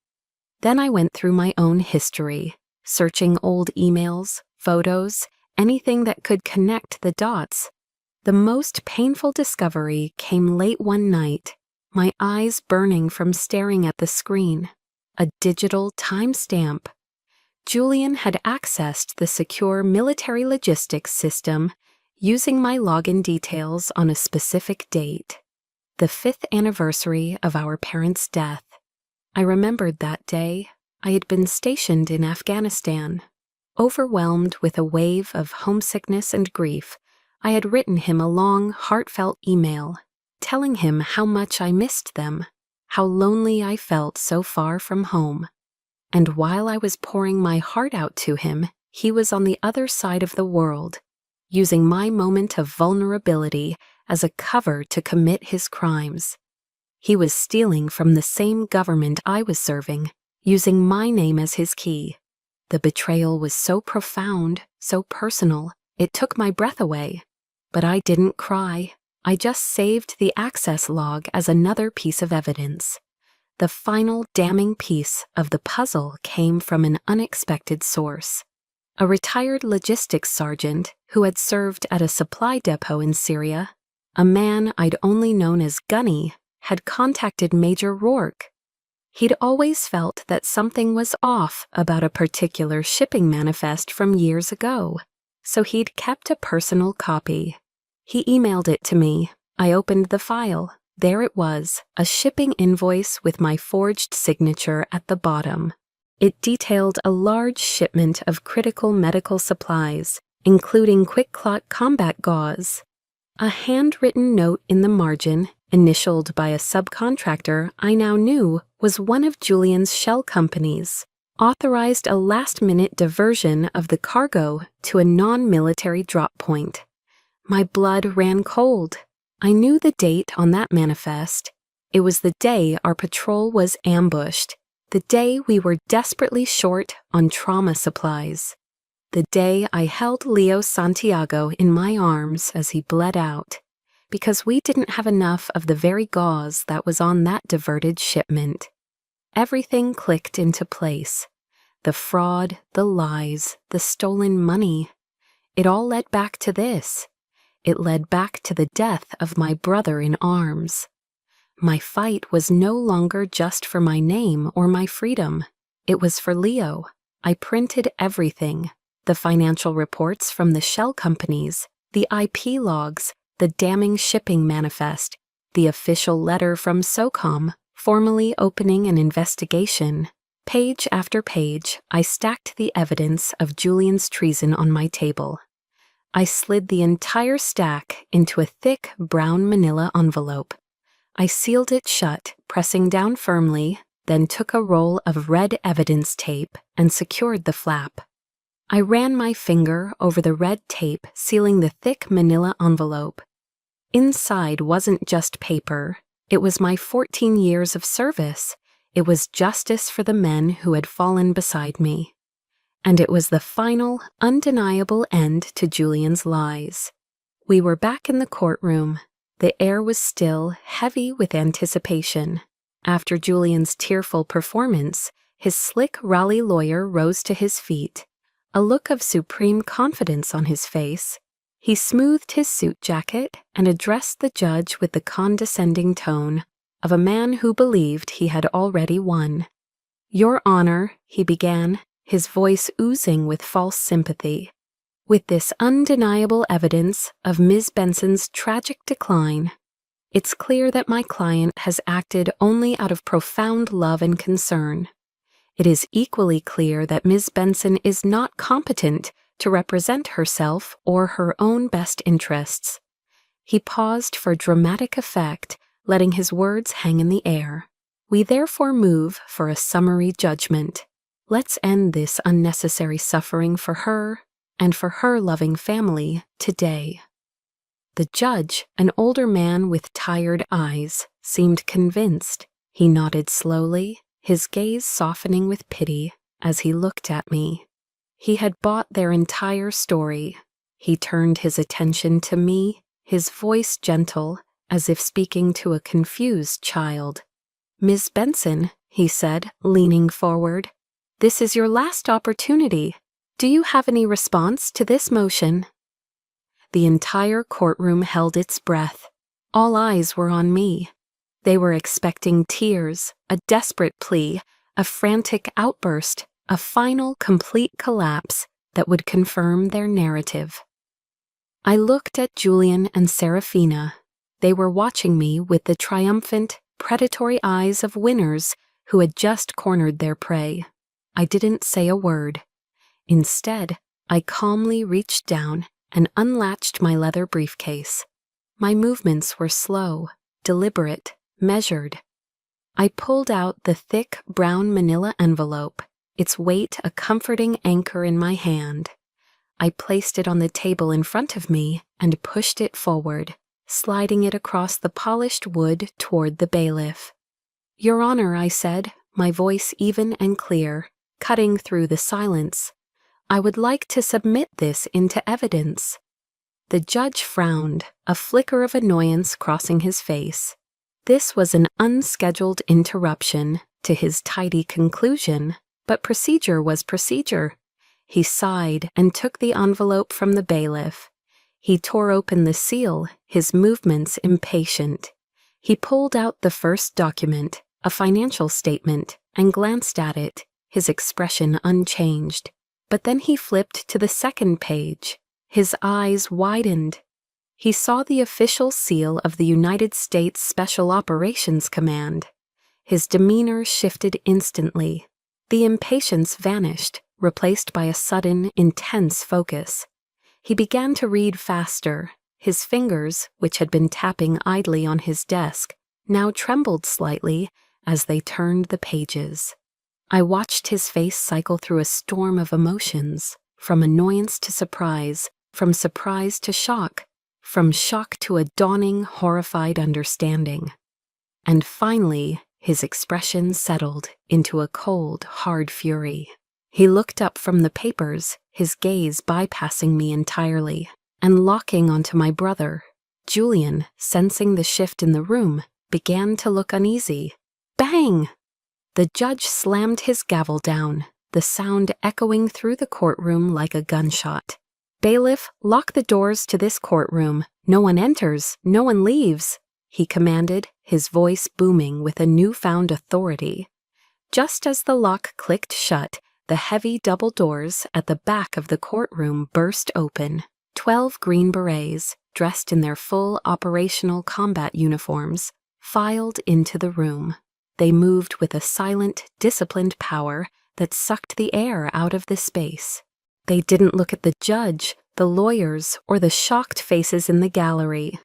Then I went through my own history, searching old emails, photos, anything that could connect the dots. The most painful discovery came late one night, my eyes burning from staring at the screen. A digital timestamp. Julian had accessed the secure military logistics system using my login details on a specific date, the 5th anniversary of our parents' death. I remembered that day. I had been stationed in Afghanistan. Overwhelmed with a wave of homesickness and grief, I had written him a long, heartfelt email, telling him how much I missed them, how lonely I felt so far from home. And while I was pouring my heart out to him, he was on the other side of the world, using my moment of vulnerability as a cover to commit his crimes. He was stealing from the same government I was serving, using my name as his key. The betrayal was so profound, so personal, it took my breath away. But I didn't cry. I just saved the access log as another piece of evidence. The final damning piece of the puzzle came from an unexpected source. A retired logistics sergeant who had served at a supply depot in Syria, a man I'd only known as Gunny, had contacted Major Rourke. He'd always felt that something was off about a particular shipping manifest from years ago, so he'd kept a personal copy. He emailed it to me. I opened the file. There it was, a shipping invoice with my forged signature at the bottom. It detailed a large shipment of critical medical supplies, including quick-clot combat gauze. A handwritten note in the margin, initialed by a subcontractor I now knew was one of Julian's shell companies, authorized a last-minute diversion of the cargo to a non-military drop point. My blood ran cold. I knew the date on that manifest. It was the day our patrol was ambushed, the day we were desperately short on trauma supplies, the day I held Leo Santiago in my arms as he bled out, because we didn't have enough of the very gauze that was on that diverted shipment. Everything clicked into place. The fraud, the lies, the stolen money. It all led back to this. It led back to the death of my brother in arms. My fight was no longer just for my name or my freedom. It was for Leo. I printed everything. The financial reports from the shell companies, the IP logs, the damning shipping manifest, the official letter from SOCOM, formally opening an investigation. Page after page, I stacked the evidence of Julian's treason on my table. I slid the entire stack into a thick brown manila envelope. I sealed it shut, pressing down firmly, then took a roll of red evidence tape and secured the flap. I ran my finger over the red tape sealing the thick manila envelope. Inside wasn't just paper. It was my 14 years of service. It was justice for the men who had fallen beside me. And it was the final, undeniable end to Julian's lies. We were back in the courtroom. The air was still, heavy with anticipation. After Julian's tearful performance, his slick Raleigh lawyer rose to his feet, a look of supreme confidence on his face. He smoothed his suit jacket and addressed the judge with the condescending tone of a man who believed he had already won. "Your Honor," he began, his voice oozing with false sympathy, "with this undeniable evidence of Ms. Benson's tragic decline, it's clear that my client has acted only out of profound love and concern. It is equally clear that Ms. Benson is not competent to represent herself or her own best interests." He paused for dramatic effect, letting his words hang in the air. "We therefore move for a summary judgment. Let's end this unnecessary suffering for her and for her loving family today." The judge, an older man with tired eyes, seemed convinced. He nodded slowly, his gaze softening with pity as he looked at me. He had bought their entire story. He turned his attention to me, his voice gentle, as if speaking to a confused child. "Ms. Benson," he said, leaning forward, "this is your last opportunity. Do you have any response to this motion?" The entire courtroom held its breath. All eyes were on me. They were expecting tears, a desperate plea, a frantic outburst, a final, complete collapse that would confirm their narrative. I looked at Julian and Serafina. They were watching me with the triumphant, predatory eyes of winners who had just cornered their prey. I didn't say a word. Instead, I calmly reached down and unlatched my leather briefcase. My movements were slow, deliberate, measured. I pulled out the thick brown manila envelope, its weight a comforting anchor in my hand. I placed it on the table in front of me and pushed it forward, sliding it across the polished wood toward the bailiff. "Your Honor," I said, my voice even and clear, cutting through the silence, "I would like to submit this into evidence." The judge frowned, a flicker of annoyance crossing his face. This was an unscheduled interruption to his tidy conclusion, but procedure was procedure. He sighed and took the envelope from the bailiff. He tore open the seal, his movements impatient. He pulled out the first document, a financial statement, and glanced at it, his expression unchanged. But then he flipped to the second page. His eyes widened. He saw the official seal of the United States Special Operations Command. His demeanor shifted instantly. The impatience vanished, replaced by a sudden, intense focus. He began to read faster. His fingers, which had been tapping idly on his desk, now trembled slightly as they turned the pages. I watched his face cycle through a storm of emotions, from annoyance to surprise, from surprise to shock, from shock to a dawning, horrified understanding. And finally, his expression settled into a cold, hard fury. He looked up from the papers, his gaze bypassing me entirely, and locking onto my brother. Julian, sensing the shift in the room, began to look uneasy. Bang! The judge slammed his gavel down, the sound echoing through the courtroom like a gunshot. Bailiff, lock the doors to this courtroom. No one enters, no one leaves, he commanded, his voice booming with a newfound authority. Just as the lock clicked shut, the heavy double doors at the back of the courtroom burst open. 12 Green Berets, dressed in their full operational combat uniforms, filed into the room. They moved with a silent, disciplined power that sucked the air out of the space. They didn't look at the judge, the lawyers, or the shocked faces in the gallery.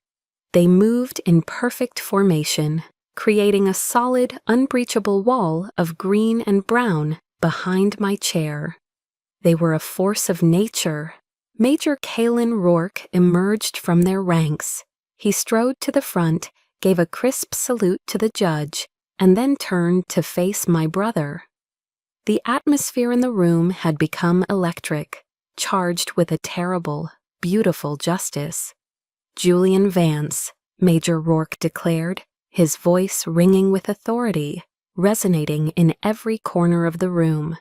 They moved in perfect formation, creating a solid, unbreachable wall of green and brown behind my chair. They were a force of nature. Major Kalen Rourke emerged from their ranks. He strode to the front, gave a crisp salute to the judge, and then turned to face my brother. The atmosphere in the room had become electric, charged with a terrible, beautiful justice. Julian Vance, Major Rourke declared, his voice ringing with authority, resonating in every corner of the room.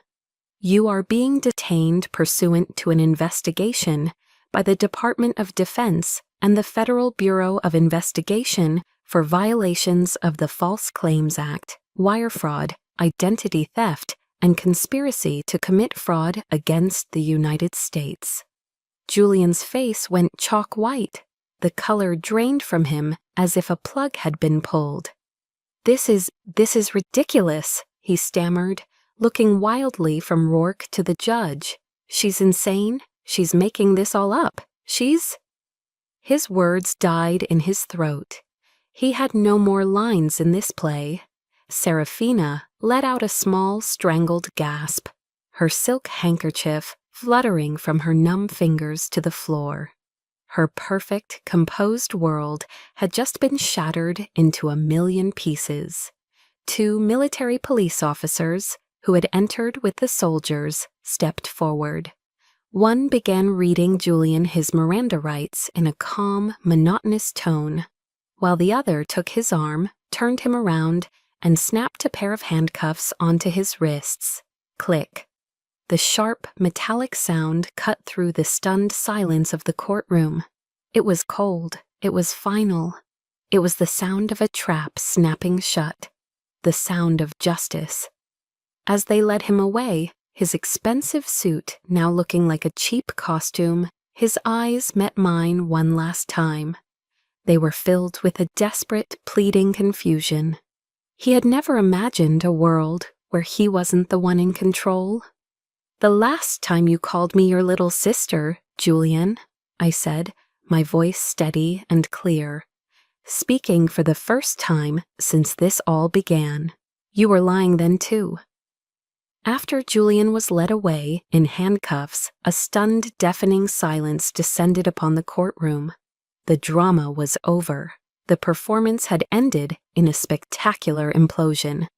You are being detained pursuant to an investigation by the Department of Defense and the Federal Bureau of Investigation for violations of the False Claims Act, wire fraud, identity theft, and conspiracy to commit fraud against the United States. Julian's face went chalk white. The color drained from him as if a plug had been pulled. This is ridiculous, he stammered, looking wildly from Rourke to the judge. She's insane. She's making this all up. His words died in his throat. He had no more lines in this play. Serafina let out a small, strangled gasp, her silk handkerchief fluttering from her numb fingers to the floor. Her perfect, composed world had just been shattered into a million pieces. 2 military police officers, who had entered with the soldiers, stepped forward. One began reading Julian his Miranda rights in a calm, monotonous tone, while the other took his arm, turned him around, and snapped a pair of handcuffs onto his wrists. Click. The sharp, metallic sound cut through the stunned silence of the courtroom. It was cold. It was final. It was the sound of a trap snapping shut. The sound of justice. As they led him away, his expensive suit now looking like a cheap costume, his eyes met mine one last time. They were filled with a desperate, pleading confusion. He had never imagined a world where he wasn't the one in control. "The last time you called me your little sister, Julian," I said, my voice steady and clear, speaking for the first time since this all began. "You were lying then too." After Julian was led away in handcuffs, a stunned, deafening silence descended upon the courtroom. The drama was over. The performance had ended in a spectacular implosion.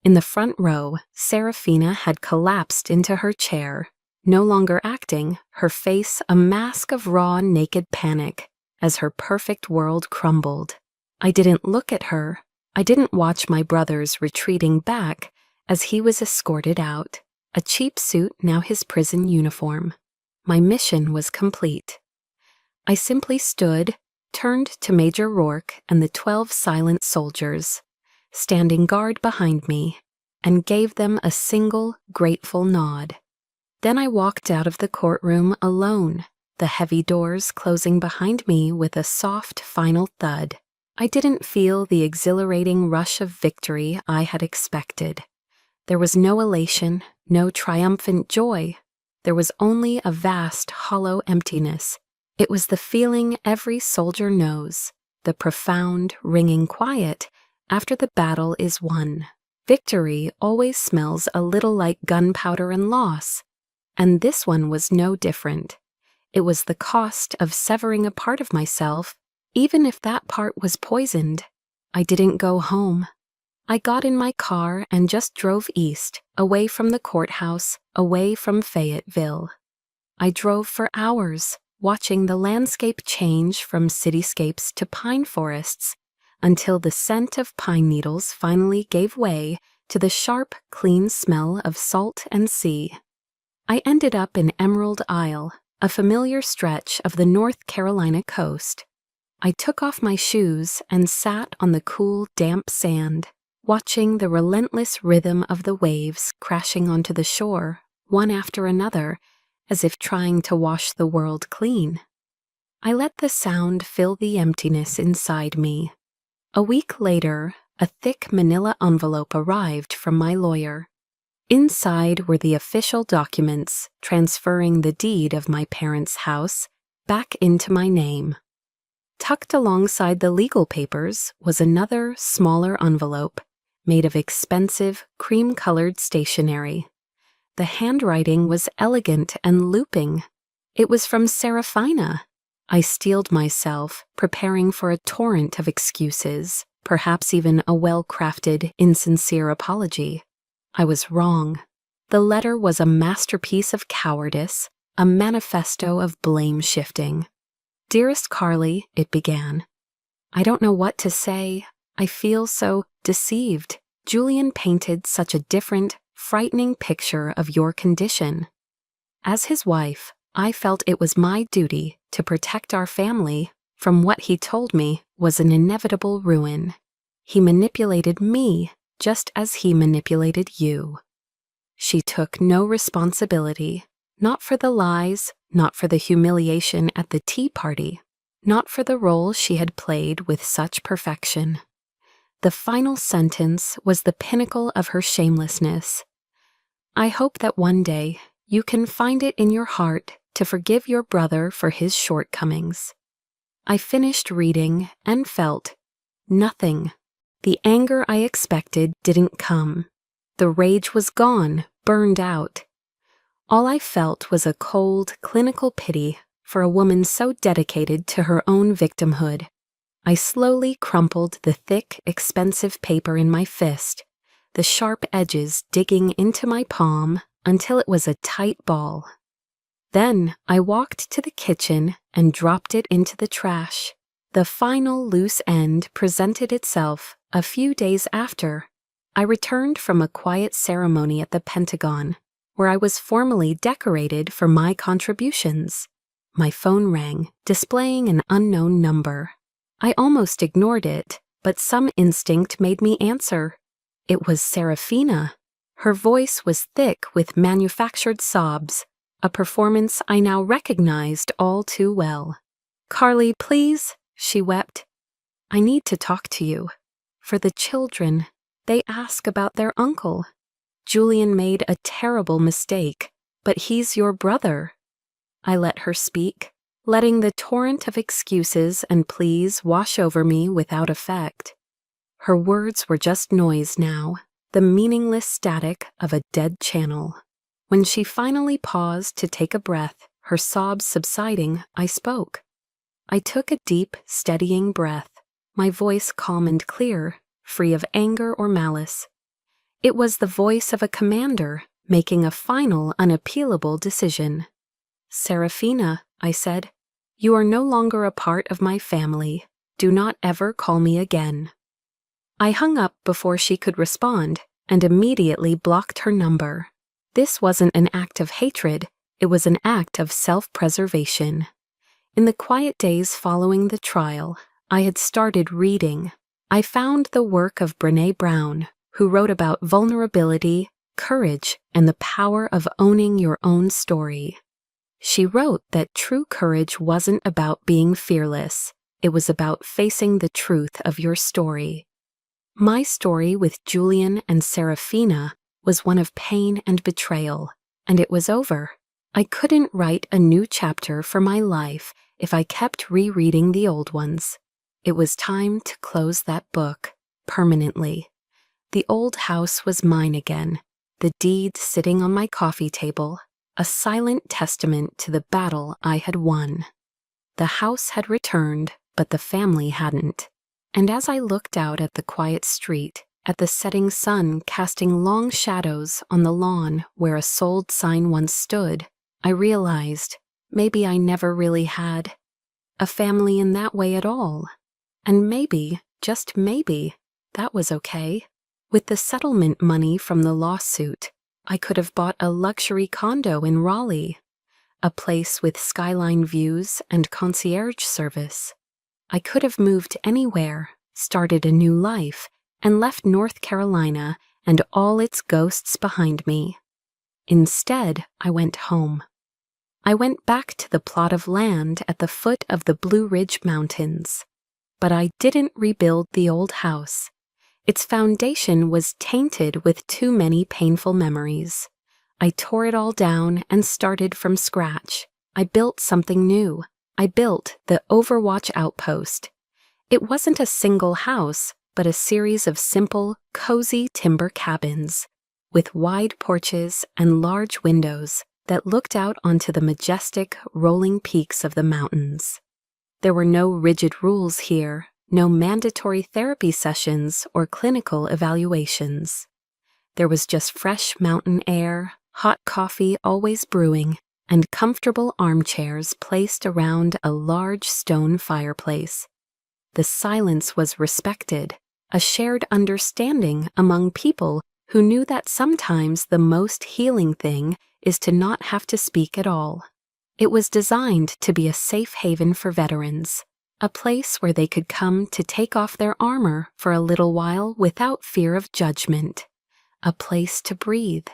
In the front row, Serafina had collapsed into her chair, no longer acting, her face a mask of raw, naked panic, as her perfect world crumbled. I didn't look at her. I didn't watch my brother's retreating back as he was escorted out, a cheap suit now his prison uniform. My mission was complete. I simply stood, turned to Major Rourke and the 12 silent soldiers, standing guard behind me, and gave them a single, grateful nod. Then I walked out of the courtroom alone, the heavy doors closing behind me with a soft, final thud. I didn't feel the exhilarating rush of victory I had expected. There was no elation, no triumphant joy. There was only a vast, hollow emptiness. It was the feeling every soldier knows, the profound, ringing quiet after the battle is won. Victory always smells a little like gunpowder and loss, and this one was no different. It was the cost of severing a part of myself, even if that part was poisoned. I didn't go home. I got in my car and just drove east, away from the courthouse, away from Fayetteville. I drove for hours, watching the landscape change from cityscapes to pine forests until the scent of pine needles finally gave way to the sharp, clean smell of salt and sea. I ended up in Emerald Isle, a familiar stretch of the North Carolina coast. I took off my shoes and sat on the cool, damp sand, watching the relentless rhythm of the waves crashing onto the shore, one after another, as if trying to wash the world clean. I let the sound fill the emptiness inside me. A week later, a thick manila envelope arrived from my lawyer. Inside were the official documents transferring the deed of my parents' house back into my name. Tucked alongside the legal papers was another, smaller envelope made of expensive, cream-colored stationery. The handwriting was elegant and looping. It was from Serafina. I steeled myself, preparing for a torrent of excuses, perhaps even a well-crafted, insincere apology. I was wrong. The letter was a masterpiece of cowardice, a manifesto of blame-shifting. "Dearest Carly," it began. "I don't know what to say. I feel so deceived. Julian painted such a different, frightening picture of your condition. As his wife, I felt it was my duty to protect our family from what he told me was an inevitable ruin. He manipulated me just as he manipulated you." She took no responsibility, not for the lies, not for the humiliation at the tea party, not for the role she had played with such perfection. The final sentence was the pinnacle of her shamelessness. "I hope that one day you can find it in your heart to forgive your brother for his shortcomings." I finished reading and felt nothing. The anger I expected didn't come. The rage was gone, burned out. All I felt was a cold, clinical pity for a woman so dedicated to her own victimhood. I slowly crumpled the thick, expensive paper in my fist, the sharp edges digging into my palm until it was a tight ball. Then I walked to the kitchen and dropped it into the trash. The final loose end presented itself a few days after. I returned from a quiet ceremony at the Pentagon, where I was formally decorated for my contributions. My phone rang, displaying an unknown number. I almost ignored it, but some instinct made me answer. It was Serafina. Her voice was thick with manufactured sobs, a performance I now recognized all too well. "Carly, please," she wept. "I need to talk to you. For the children, they ask about their uncle. Julian made a terrible mistake, but he's your brother." I let her speak, letting the torrent of excuses and pleas wash over me without effect. Her words were just noise now, the meaningless static of a dead channel. When she finally paused to take a breath, her sobs subsiding, I spoke. I took a deep, steadying breath, my voice calm and clear, free of anger or malice. It was the voice of a commander making a final, unappealable decision. "Serafina," I said, "you are no longer a part of my family. Do not ever call me again." I hung up before she could respond and immediately blocked her number. This wasn't an act of hatred, it was an act of self-preservation. In the quiet days following the trial, I had started reading. I found the work of Brené Brown, who wrote about vulnerability, courage, and the power of owning your own story. She wrote that true courage wasn't about being fearless, it was about facing the truth of your story. My story with Julian and Serafina was one of pain and betrayal, and it was over. I couldn't write a new chapter for my life if I kept rereading the old ones. It was time to close that book, permanently. The old house was mine again, the deed sitting on my coffee table, a silent testament to the battle I had won. The house had returned, but the family hadn't. And as I looked out at the quiet street, at the setting sun casting long shadows on the lawn where a sold sign once stood, I realized Maybe I never really had a family in that way at all. And maybe, just maybe, that was okay. With the settlement money from the lawsuit, I could have bought a luxury condo in Raleigh, a place with skyline views and concierge service. I could have moved anywhere, started a new life, and left North Carolina and all its ghosts behind me. Instead, I went home. I went back to the plot of land at the foot of the Blue Ridge Mountains. But I didn't rebuild the old house. Its foundation was tainted with too many painful memories. I tore it all down and started from scratch. I built something new. I built the Overwatch Outpost. It wasn't a single house, but a series of simple, cozy timber cabins, with wide porches and large windows that looked out onto the majestic, rolling peaks of the mountains. There were no rigid rules here, no mandatory therapy sessions or clinical evaluations. There was just fresh mountain air, hot coffee always brewing, and comfortable armchairs placed around a large stone fireplace. The silence was respected, a shared understanding among people who knew that sometimes the most healing thing is to not have to speak at all. It was designed to be a safe haven for veterans, a place where they could come to take off their armor for a little while without fear of judgment, a place to breathe.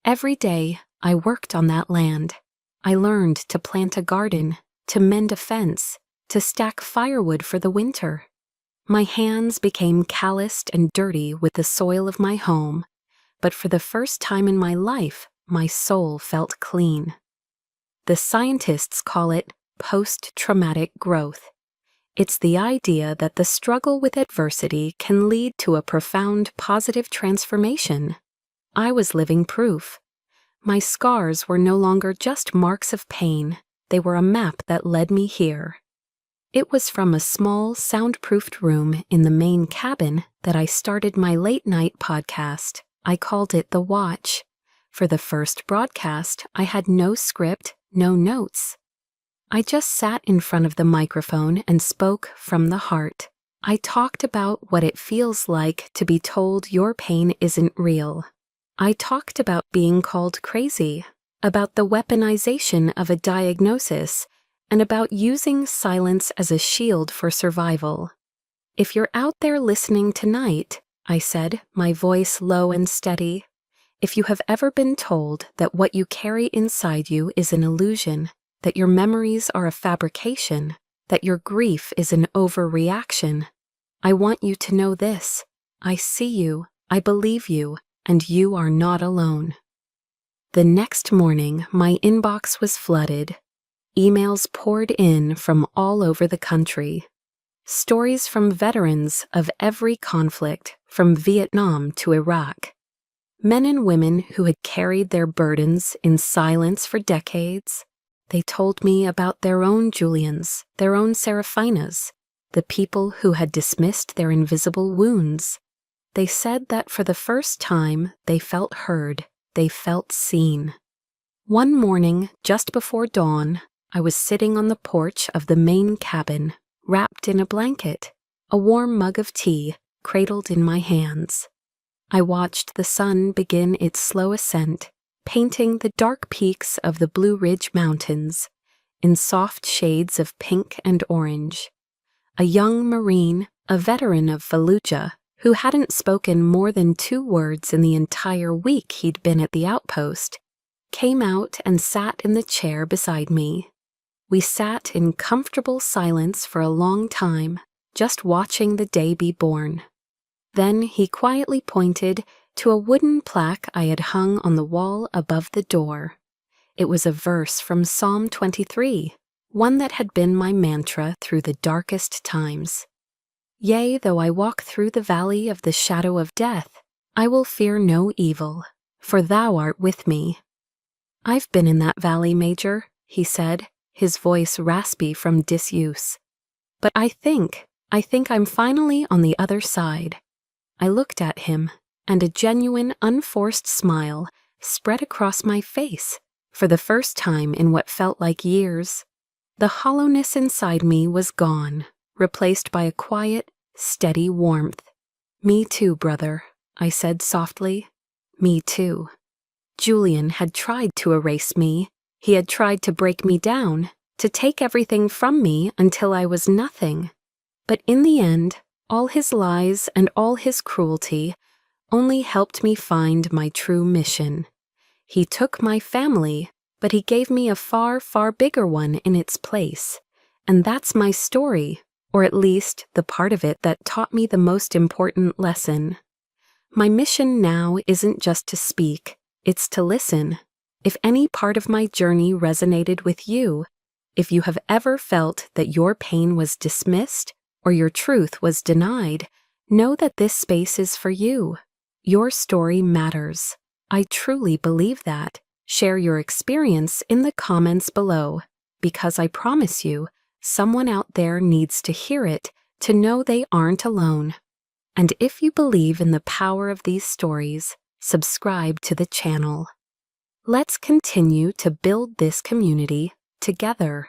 Every day, I worked on that land. I learned to plant a garden, to mend a fence, to stack firewood for the winter. My hands became calloused and dirty with the soil of my home, but for the first time in my life, my soul felt clean. The scientists call it post-traumatic growth. It's the idea that the struggle with adversity can lead to a profound positive transformation. I was living proof. My scars were no longer just marks of pain, they were a map that led me here. It was from a small, soundproofed room in the main cabin that I started my late-night podcast. I called it The Watch. For the first broadcast, I had no script, no notes. I just sat in front of the microphone and spoke from the heart. I talked about what it feels like to be told your pain isn't real. I talked about being called crazy, about the weaponization of a diagnosis, and about using silence as a shield for survival. If you're out there listening tonight, I said, my voice low and steady, if you have ever been told that what you carry inside you is an illusion, that your memories are a fabrication, that your grief is an overreaction, I want you to know this. I see you, I believe you, and you are not alone. The next morning, my inbox was flooded. Emails poured in from all over the country. Stories from veterans of every conflict, from Vietnam to Iraq. Men and women who had carried their burdens in silence for decades. They told me about their own Julians, their own Seraphinas, the people who had dismissed their invisible wounds. They said that for the first time they felt heard, they felt seen. One morning, just before dawn, I was sitting on the porch of the main cabin, wrapped in a blanket, a warm mug of tea cradled in my hands. I watched the sun begin its slow ascent, painting the dark peaks of the Blue Ridge Mountains in soft shades of pink and orange. A young Marine, a veteran of Fallujah, who hadn't spoken more than 2 words in the entire week he'd been at the outpost, came out and sat in the chair beside me. We sat in comfortable silence for a long time, just watching the day be born. Then he quietly pointed to a wooden plaque I had hung on the wall above the door. It was a verse from Psalm 23, one that had been my mantra through the darkest times. Yea, though I walk through the valley of the shadow of death, I will fear no evil, for thou art with me. I've been in that valley, Major, he said, his voice raspy from disuse. But I think I'm finally on the other side. I looked at him, and a genuine, unforced smile spread across my face, For the first time in what felt like years, the hollowness inside me was gone, replaced by a quiet, steady warmth. "Me too, brother," I said softly. "Me too." Julian had tried to erase me. He had tried to break me down, to take everything from me until I was nothing. But in the end, all his lies and all his cruelty only helped me find my true mission. He took my family, but he gave me a far, far bigger one in its place. And that's my story, or at least the part of it that taught me the most important lesson. My mission now isn't just to speak, it's to listen. If any part of my journey resonated with you, if you have ever felt that your pain was dismissed or your truth was denied, know that this space is for you. Your story matters. I truly believe that. Share your experience in the comments below, because I promise you, someone out there needs to hear it, to know they aren't alone. And if you believe in the power of these stories, subscribe to the channel. Let's continue to build this community together.